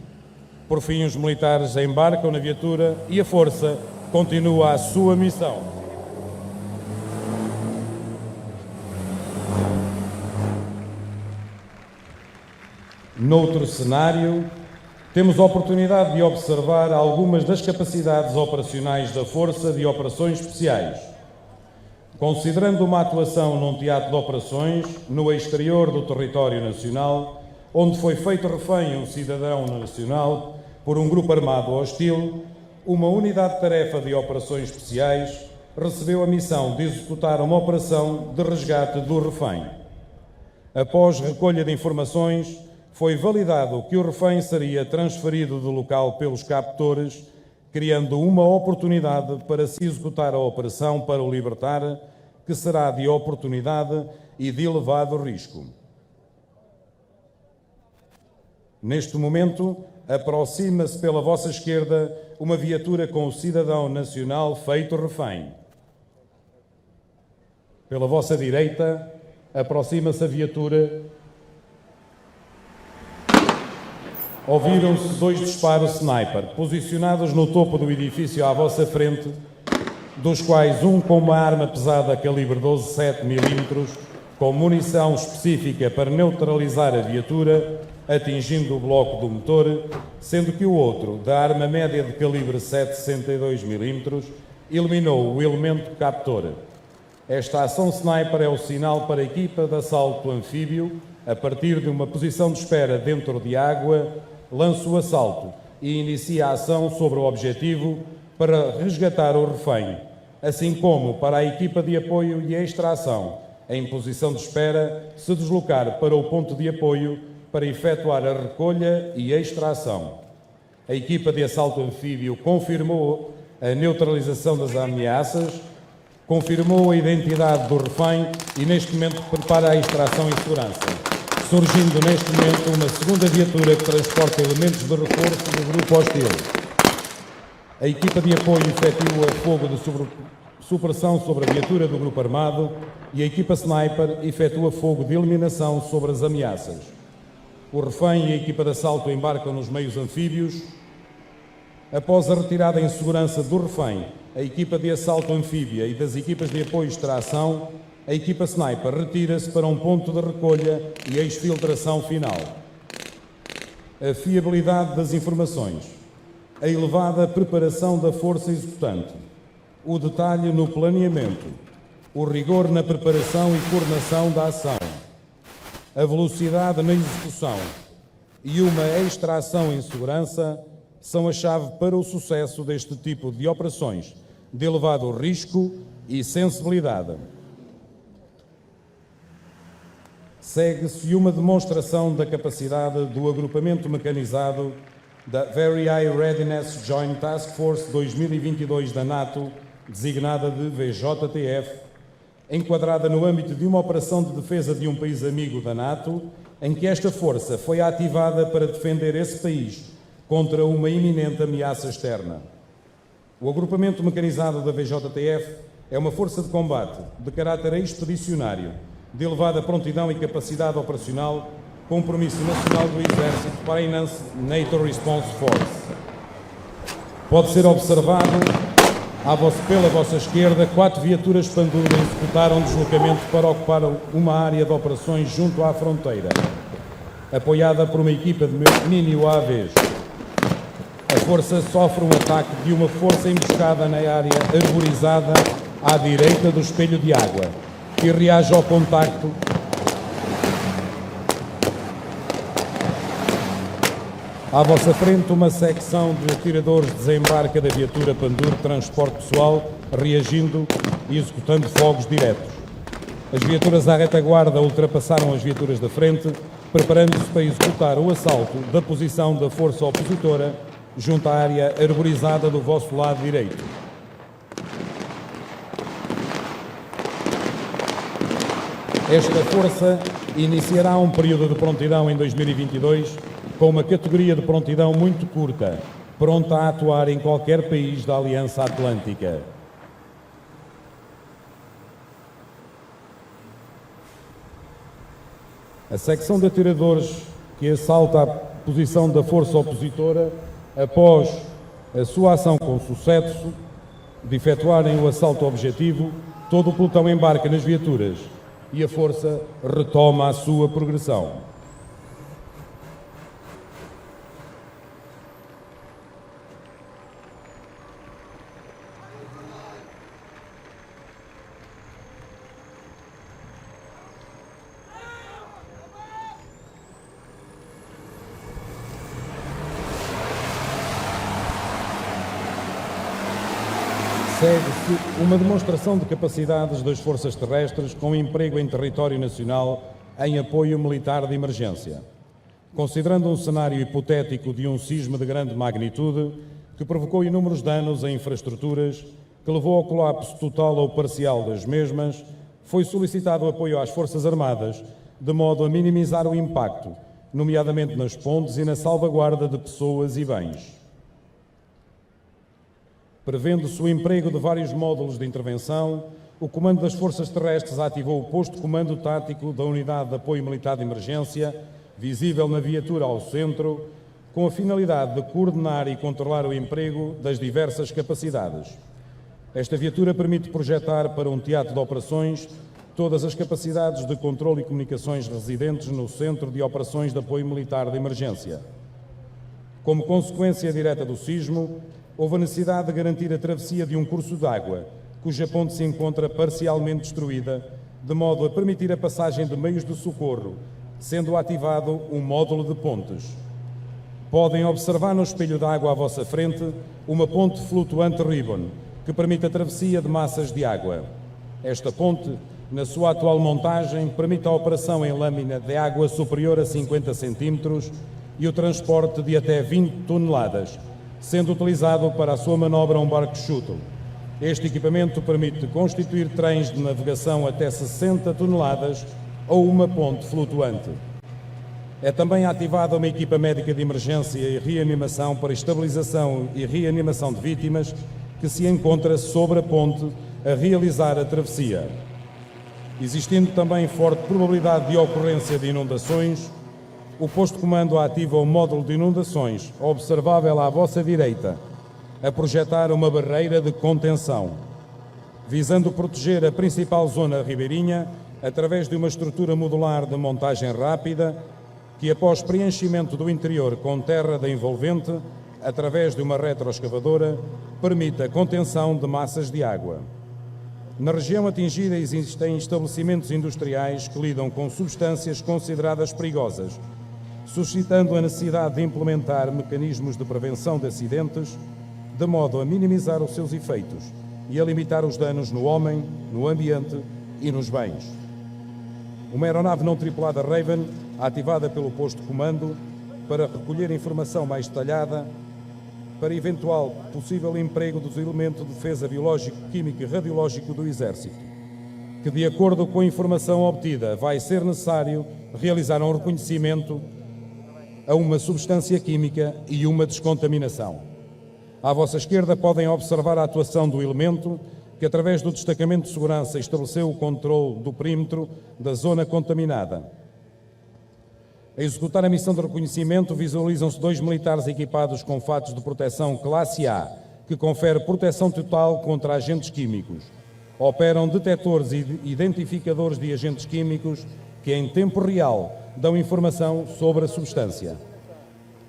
Por fim, os militares embarcam na viatura e a Força continua a sua missão. Noutro cenário, temos a oportunidade de observar algumas das capacidades operacionais da Força de Operações Especiais. Considerando uma atuação num teatro de operações no exterior do território nacional, onde foi feito refém um cidadão nacional por um grupo armado hostil, uma unidade de tarefa de operações especiais recebeu a missão de executar uma operação de resgate do refém. Após recolha de informações, foi validado que o refém seria transferido do local pelos captores, criando uma oportunidade para se executar a operação para o libertar, que será de oportunidade e de elevado risco. Neste momento, aproxima-se pela vossa esquerda uma viatura com o cidadão nacional feito refém. Pela vossa direita, aproxima-se a viatura. Ouviram-se 2 disparos sniper, posicionados no topo do edifício à vossa frente, dos quais um com uma arma pesada calibre 12,7 mm, com munição específica para neutralizar a viatura, atingindo o bloco do motor, sendo que o outro, da arma média de calibre 7,62 mm, eliminou o elemento captor. Esta ação sniper é o sinal para a equipa de assalto anfíbio, a partir de uma posição de espera dentro de água, lança o assalto e inicia a ação sobre o objetivo para resgatar o refém, assim como para a equipa de apoio e extração, em posição de espera, se deslocar para o ponto de apoio para efetuar a recolha e a extração. A equipa de assalto anfíbio confirmou a neutralização das ameaças, confirmou a identidade do refém e neste momento prepara a extração em segurança, surgindo neste momento uma segunda viatura que transporta elementos de reforço do grupo hostil. A equipa de apoio efetua fogo de supressão sobre a viatura do grupo armado e a equipa sniper efetua fogo de eliminação sobre as ameaças. O refém e a equipa de assalto embarcam nos meios anfíbios. Após a retirada em segurança do refém, a equipa de assalto anfíbia e das equipas de apoio e extração, a equipa sniper retira-se para um ponto de recolha e exfiltração final. A fiabilidade das informações, a elevada preparação da força executante, o detalhe no planeamento, o rigor na preparação e coordenação da ação, a velocidade na execução e uma extração em segurança são a chave para o sucesso deste tipo de operações de elevado risco e sensibilidade. Segue-se uma demonstração da capacidade do agrupamento mecanizado da Very High Readiness Joint Task Force 2022 da NATO, designada de VJTF, enquadrada no âmbito de uma operação de defesa de um país amigo da NATO, em que esta força foi ativada para defender esse país contra uma iminente ameaça externa. O agrupamento mecanizado da VJTF é uma força de combate de caráter expedicionário, de elevada prontidão e capacidade operacional, compromisso nacional do Exército para a NATO Response Force. Pode ser observado, pela vossa esquerda, 4 viaturas Pandur executaram deslocamento para ocupar uma área de operações junto à fronteira, apoiada por uma equipa de mini UAVs. A força sofre um ataque de uma força emboscada na área arborizada à direita do espelho de água, que reage ao contacto. À vossa frente, uma secção de atiradores desembarca da viatura Pandur de transporte pessoal, reagindo e executando fogos diretos. As viaturas à retaguarda ultrapassaram as viaturas da frente, preparando-se para executar o assalto da posição da força opositora junto à área arborizada do vosso lado direito. Esta força iniciará um período de prontidão em 2022 com uma categoria de prontidão muito curta, pronta a atuar em qualquer país da Aliança Atlântica. A secção de atiradores que assalta a posição da força opositora, após a sua ação com sucesso de efetuarem o assalto objetivo, todo o pelotão embarca nas viaturas e a força retoma a sua progressão. Segue-se uma demonstração de capacidades das forças terrestres com emprego em território nacional em apoio militar de emergência. Considerando um cenário hipotético de um sismo de grande magnitude que provocou inúmeros danos a infraestruturas, que levou ao colapso total ou parcial das mesmas, foi solicitado apoio às Forças Armadas, de modo a minimizar o impacto nomeadamente nas pontes e na salvaguarda de pessoas e bens. Prevendo-se o emprego de vários módulos de intervenção, o Comando das Forças Terrestres ativou o posto de comando tático da Unidade de Apoio Militar de Emergência, visível na viatura ao centro, com a finalidade de coordenar e controlar o emprego das diversas capacidades. Esta viatura permite projetar para um teatro de operações todas as capacidades de controle e comunicações residentes no Centro de Operações de Apoio Militar de Emergência. Como consequência direta do sismo, houve a necessidade de garantir a travessia de um curso de água, cuja ponte se encontra parcialmente destruída, de modo a permitir a passagem de meios de socorro, sendo ativado um módulo de pontes. Podem observar no espelho d'água à vossa frente uma ponte flutuante Ribbon, que permite a travessia de massas de água. Esta ponte, na sua atual montagem, permite a operação em lâmina de água superior a 50 cm e o transporte de até 20 toneladas, sendo utilizado para a sua manobra um barco shuttle. Este equipamento permite constituir trens de navegação até 60 toneladas ou uma ponte flutuante. É também ativada uma equipa médica de emergência e reanimação para estabilização e reanimação de vítimas que se encontra sobre a ponte a realizar a travessia. Existindo também forte probabilidade de ocorrência de inundações, o posto de comando ativa o módulo de inundações, observável à vossa direita, a projetar uma barreira de contenção, visando proteger a principal zona ribeirinha através de uma estrutura modular de montagem rápida que, após preenchimento do interior com terra da envolvente, através de uma retroescavadora, permite a contenção de massas de água. Na região atingida existem estabelecimentos industriais que lidam com substâncias consideradas perigosas, suscitando a necessidade de implementar mecanismos de prevenção de acidentes, de modo a minimizar os seus efeitos e a limitar os danos no homem, no ambiente e nos bens. Uma aeronave não tripulada Raven, ativada pelo posto de comando, para recolher informação mais detalhada para eventual possível emprego dos elementos de defesa biológico, químico e radiológico do Exército, que, de acordo com a informação obtida, vai ser necessário realizar um reconhecimento a uma substância química e uma descontaminação. À vossa esquerda podem observar a atuação do elemento que, através do destacamento de segurança, estabeleceu o controle do perímetro da zona contaminada. A executar a missão de reconhecimento, visualizam-se 2 militares equipados com fatos de proteção classe A, que confere proteção total contra agentes químicos. Operam detectores e identificadores de agentes químicos que, em tempo real, dão informação sobre a substância.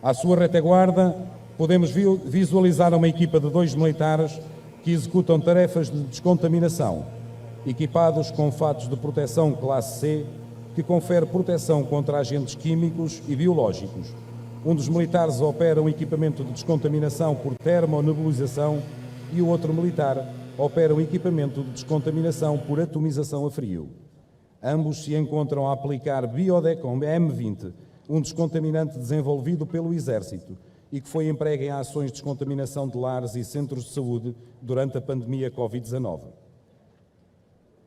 À sua retaguarda, podemos visualizar uma equipa de 2 militares que executam tarefas de descontaminação, equipados com fatos de proteção classe C, que confere proteção contra agentes químicos e biológicos. Um dos militares opera um equipamento de descontaminação por termonebulização e o outro militar opera um equipamento de descontaminação por atomização a frio. Ambos se encontram a aplicar Biodecom M20, um descontaminante desenvolvido pelo Exército e que foi emprego em ações de descontaminação de lares e centros de saúde durante a pandemia Covid-19.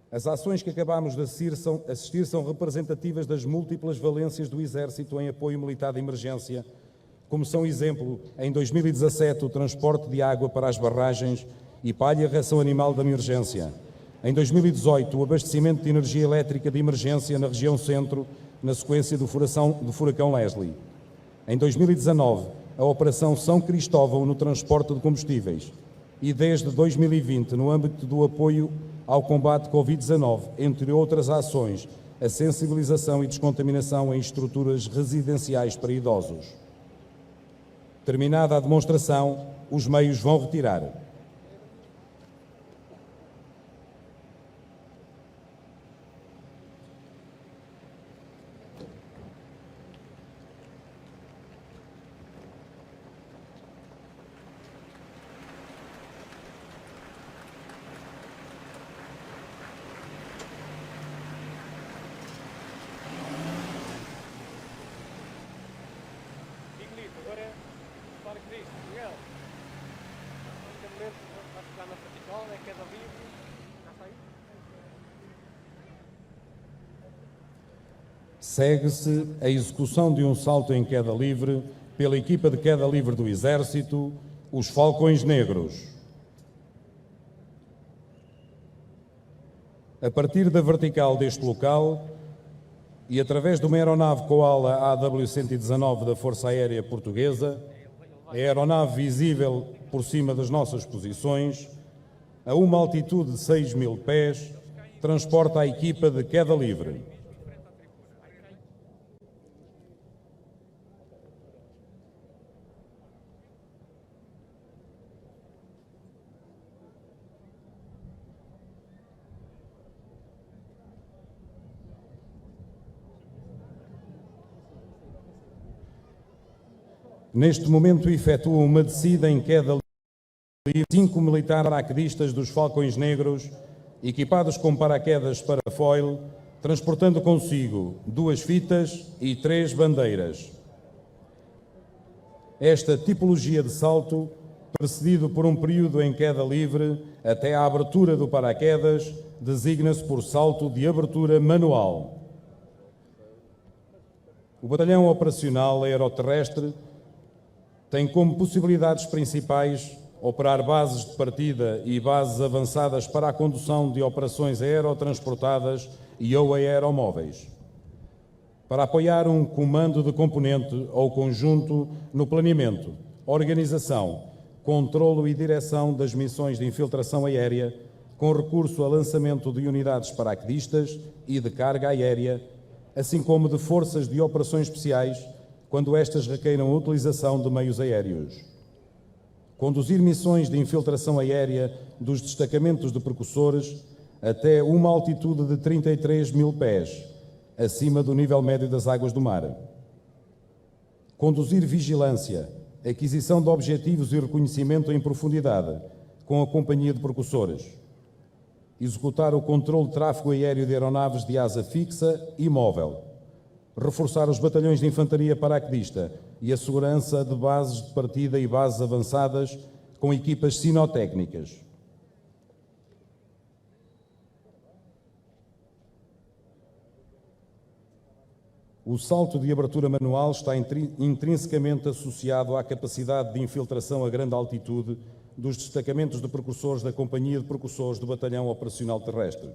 As ações que acabamos de assistir são representativas das múltiplas valências do Exército em apoio militar de emergência, como são exemplo, em 2017, o transporte de água para as barragens e palha e ração animal de emergência. Em 2018, o abastecimento de energia elétrica de emergência na região centro, na sequência do furacão Leslie. Em 2019, a Operação São Cristóvão no transporte de combustíveis. E desde 2020, no âmbito do apoio ao combate Covid-19, entre outras ações, a sensibilização e descontaminação em estruturas residenciais para idosos. Terminada a demonstração, os meios vão retirar. Agora, para Cristo, Miguel. Segue-se a execução de um salto em queda livre pela equipa de queda livre do Exército, os Falcões Negros. A partir da vertical deste local e através de uma aeronave Koala AW-119 da Força Aérea Portuguesa, a aeronave visível por cima das nossas posições, a uma altitude de 6.000 pés, transporta a equipa de queda livre. Neste momento efetuam uma descida em queda livre 5 militares paraquedistas dos Falcões Negros, equipados com paraquedas parafoil, transportando consigo 2 fitas e 3 bandeiras. Esta tipologia de salto, precedido por um período em queda livre até à abertura do paraquedas, designa-se por salto de abertura manual. O Batalhão Operacional Aeroterrestre tem como possibilidades principais operar bases de partida e bases avançadas para a condução de operações aerotransportadas e ou aeromóveis. Para apoiar um comando de componente ou conjunto no planeamento, organização, controlo e direção das missões de infiltração aérea, com recurso a lançamento de unidades paraquedistas e de carga aérea, assim como de forças de operações especiais, quando estas requeiram a utilização de meios aéreos. Conduzir missões de infiltração aérea dos destacamentos de percussores até uma altitude de 33.000 pés, acima do nível médio das águas do mar. Conduzir vigilância, aquisição de objetivos e reconhecimento em profundidade, com a companhia de percussores. Executar o controle de tráfego aéreo de aeronaves de asa fixa e móvel. Reforçar os batalhões de infantaria paraquedista e a segurança de bases de partida e bases avançadas com equipas sinotécnicas. O salto de abertura manual está intrinsecamente associado à capacidade de infiltração a grande altitude dos destacamentos de percussores da Companhia de Percussores do Batalhão Operacional Terrestre.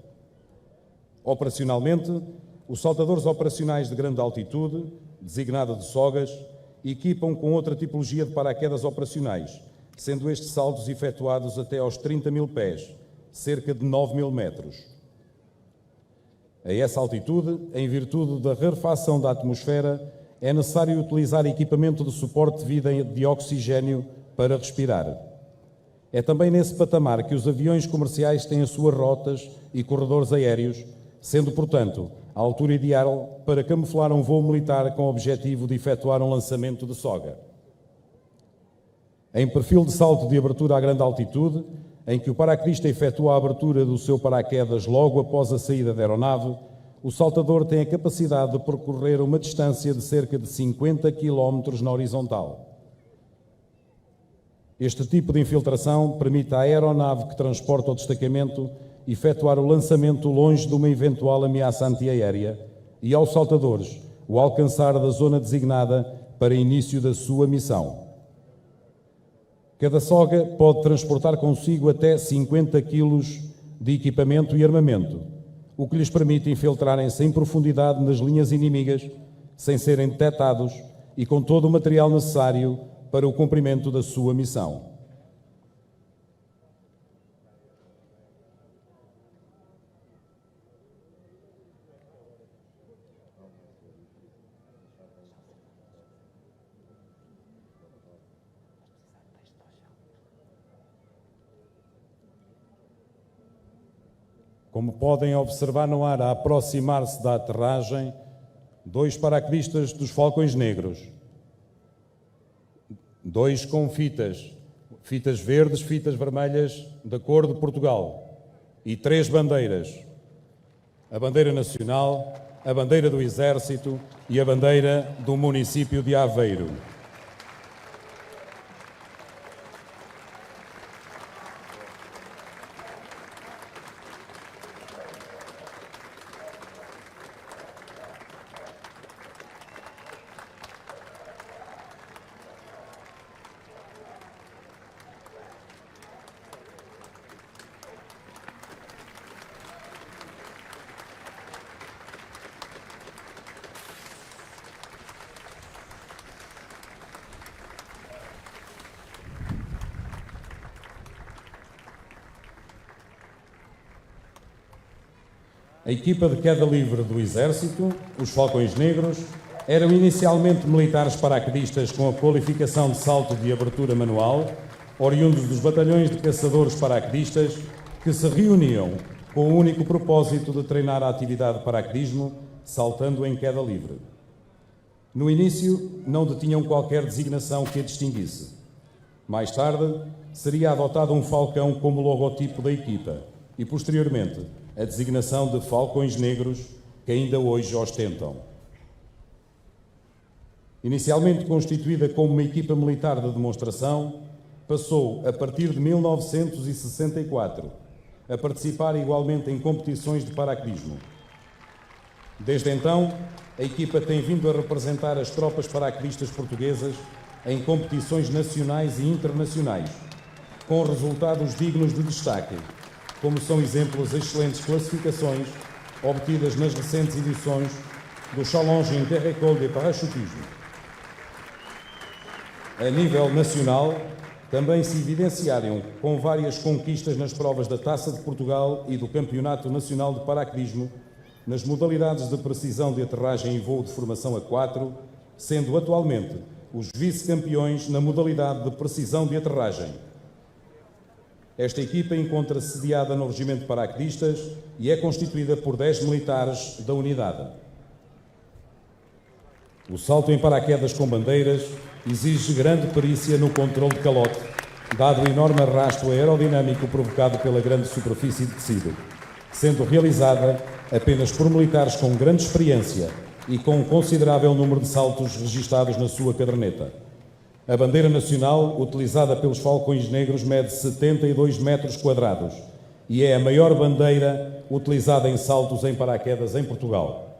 Operacionalmente, os saltadores operacionais de grande altitude, designada de sogas, equipam com outra tipologia de paraquedas operacionais, sendo estes saltos efetuados até aos 30.000 pés, cerca de 9.000 metros. A essa altitude, em virtude da rarefação da atmosfera, é necessário utilizar equipamento de suporte de vida de oxigênio para respirar. É também nesse patamar que os aviões comerciais têm as suas rotas e corredores aéreos, sendo, portanto, a altura ideal para camuflar um voo militar com o objetivo de efetuar um lançamento de soga. Em perfil de salto de abertura a grande altitude, em que o paraquedista efetua a abertura do seu paraquedas logo após a saída da aeronave, o saltador tem a capacidade de percorrer uma distância de cerca de 50 km na horizontal. Este tipo de infiltração permite à aeronave que transporta o destacamento efetuar o lançamento longe de uma eventual ameaça antiaérea e aos saltadores o alcançar da zona designada para início da sua missão. Cada soga pode transportar consigo até 50 kg de equipamento e armamento, o que lhes permite infiltrarem-se em profundidade nas linhas inimigas, sem serem detectados e com todo o material necessário para o cumprimento da sua missão. Como podem observar no ar, a aproximar-se da aterragem, 2 paraquedistas dos Falcões Negros. 2 com fitas verdes, fitas vermelhas da cor de Portugal e 3 bandeiras. A bandeira nacional, a bandeira do Exército e a bandeira do município de Aveiro. A equipa de queda livre do Exército, os Falcões Negros, eram inicialmente militares paraquedistas com a qualificação de salto de abertura manual, oriundos dos batalhões de caçadores paraquedistas, que se reuniam com o único propósito de treinar a atividade de paraquedismo, saltando em queda livre. No início, não detinham qualquer designação que a distinguisse. Mais tarde, seria adotado um falcão como logotipo da equipa e, posteriormente, a designação de Falcões Negros, que ainda hoje ostentam. Inicialmente constituída como uma equipa militar de demonstração, passou, a partir de 1964, a participar igualmente em competições de paraquedismo. Desde então, a equipa tem vindo a representar as tropas paraquedistas portuguesas em competições nacionais e internacionais, com resultados dignos de destaque, como são exemplos as excelentes classificações obtidas nas recentes edições do Challenge Inter-École de Parachutismo. A nível nacional, também se evidenciaram com várias conquistas nas provas da Taça de Portugal e do Campeonato Nacional de Paraquedismo, nas modalidades de precisão de aterragem e voo de formação a 4, sendo atualmente os vice-campeões na modalidade de precisão de aterragem. Esta equipa encontra-se sediada no Regimento de Paraquedistas e é constituída por 10 militares da unidade. O salto em paraquedas com bandeiras exige grande perícia no controle de calote, dado o enorme arrasto aerodinâmico provocado pela grande superfície de tecido, sendo realizada apenas por militares com grande experiência e com um considerável número de saltos registados na sua caderneta. A bandeira nacional, utilizada pelos Falcões Negros, mede 72 metros quadrados e é a maior bandeira utilizada em saltos em paraquedas em Portugal.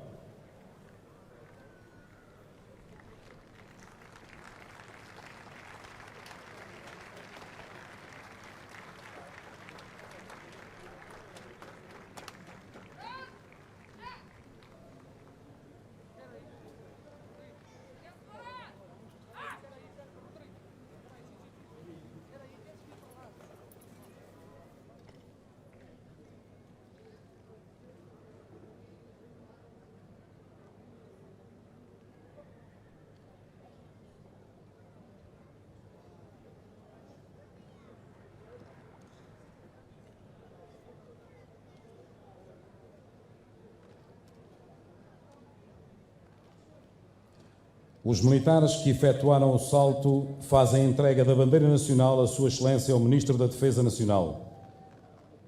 Os militares que efetuaram o salto fazem a entrega da bandeira nacional à Sua Excelência, o Ministro da Defesa Nacional.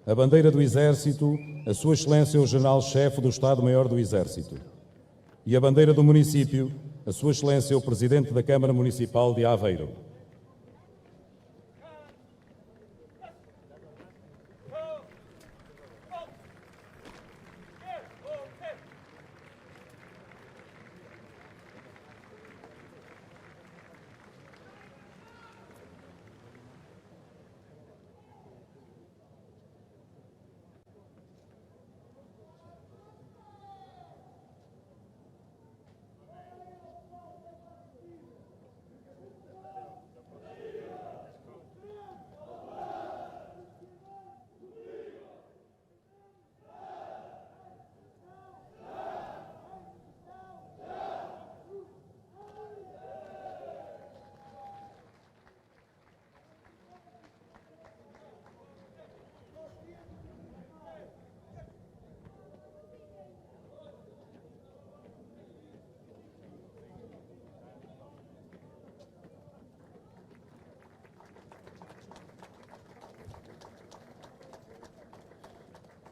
A bandeira do Exército, a Sua Excelência, o General-Chefe do Estado-Maior do Exército. E a bandeira do município, a Sua Excelência, o Presidente da Câmara Municipal de Aveiro.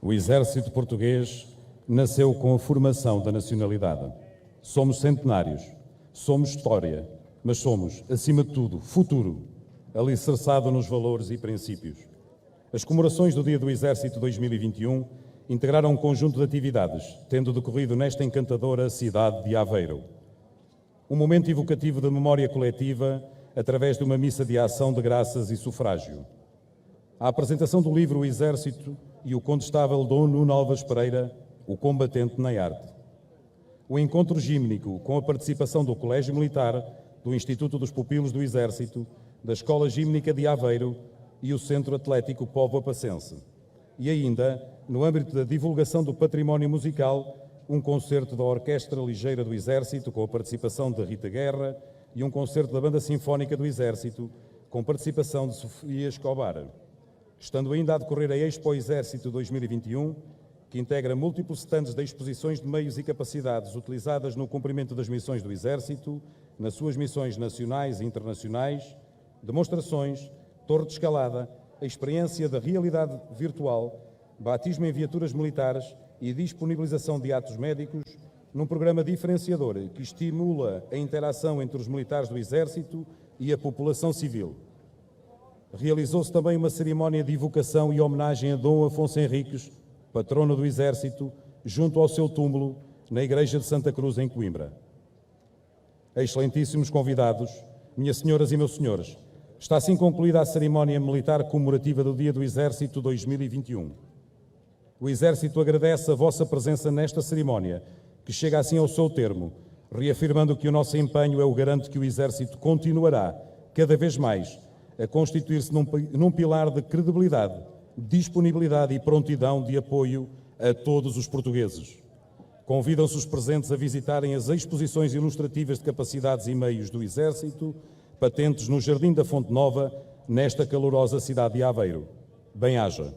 O Exército Português nasceu com a formação da nacionalidade. Somos centenários, somos história, mas somos, acima de tudo, futuro, alicerçado nos valores e princípios. As comemorações do Dia do Exército 2021 integraram um conjunto de atividades, tendo decorrido nesta encantadora cidade de Aveiro. Um momento evocativo de memória coletiva através de uma missa de ação de graças e sufrágio. A apresentação do livro O Exército e o condestável Dom Nuno Alves Pereira, o combatente na arte. O encontro gímnico com a participação do Colégio Militar, do Instituto dos Pupilos do Exército, da Escola Gímnica de Aveiro e o Centro Atlético Póvoa Pacense. E ainda no âmbito da divulgação do património musical, um concerto da Orquestra Ligeira do Exército, com a participação de Rita Guerra, e um concerto da Banda Sinfónica do Exército, com participação de Sofia Escobar. Estando ainda a decorrer a Expo Exército 2021, que integra múltiplos stands de exposições de meios e capacidades utilizadas no cumprimento das missões do Exército, nas suas missões nacionais e internacionais, demonstrações, torre de escalada, a experiência da realidade virtual, batismo em viaturas militares e disponibilização de atos médicos, num programa diferenciador que estimula a interação entre os militares do Exército e a população civil. Realizou-se também uma cerimónia de evocação e homenagem a Dom Afonso Henriques, patrono do Exército, junto ao seu túmulo, na Igreja de Santa Cruz, em Coimbra. Excelentíssimos convidados, minhas senhoras e meus senhores, está assim concluída a cerimónia militar comemorativa do Dia do Exército 2021. O Exército agradece a vossa presença nesta cerimónia, que chega assim ao seu termo, reafirmando que o nosso empenho é o garante que o Exército continuará, cada vez mais, a constituir-se num pilar de credibilidade, disponibilidade e prontidão de apoio a todos os portugueses. Convidam-se os presentes a visitarem as exposições ilustrativas de capacidades e meios do Exército, patentes no Jardim da Fonte Nova, nesta calorosa cidade de Aveiro. Bem-aja.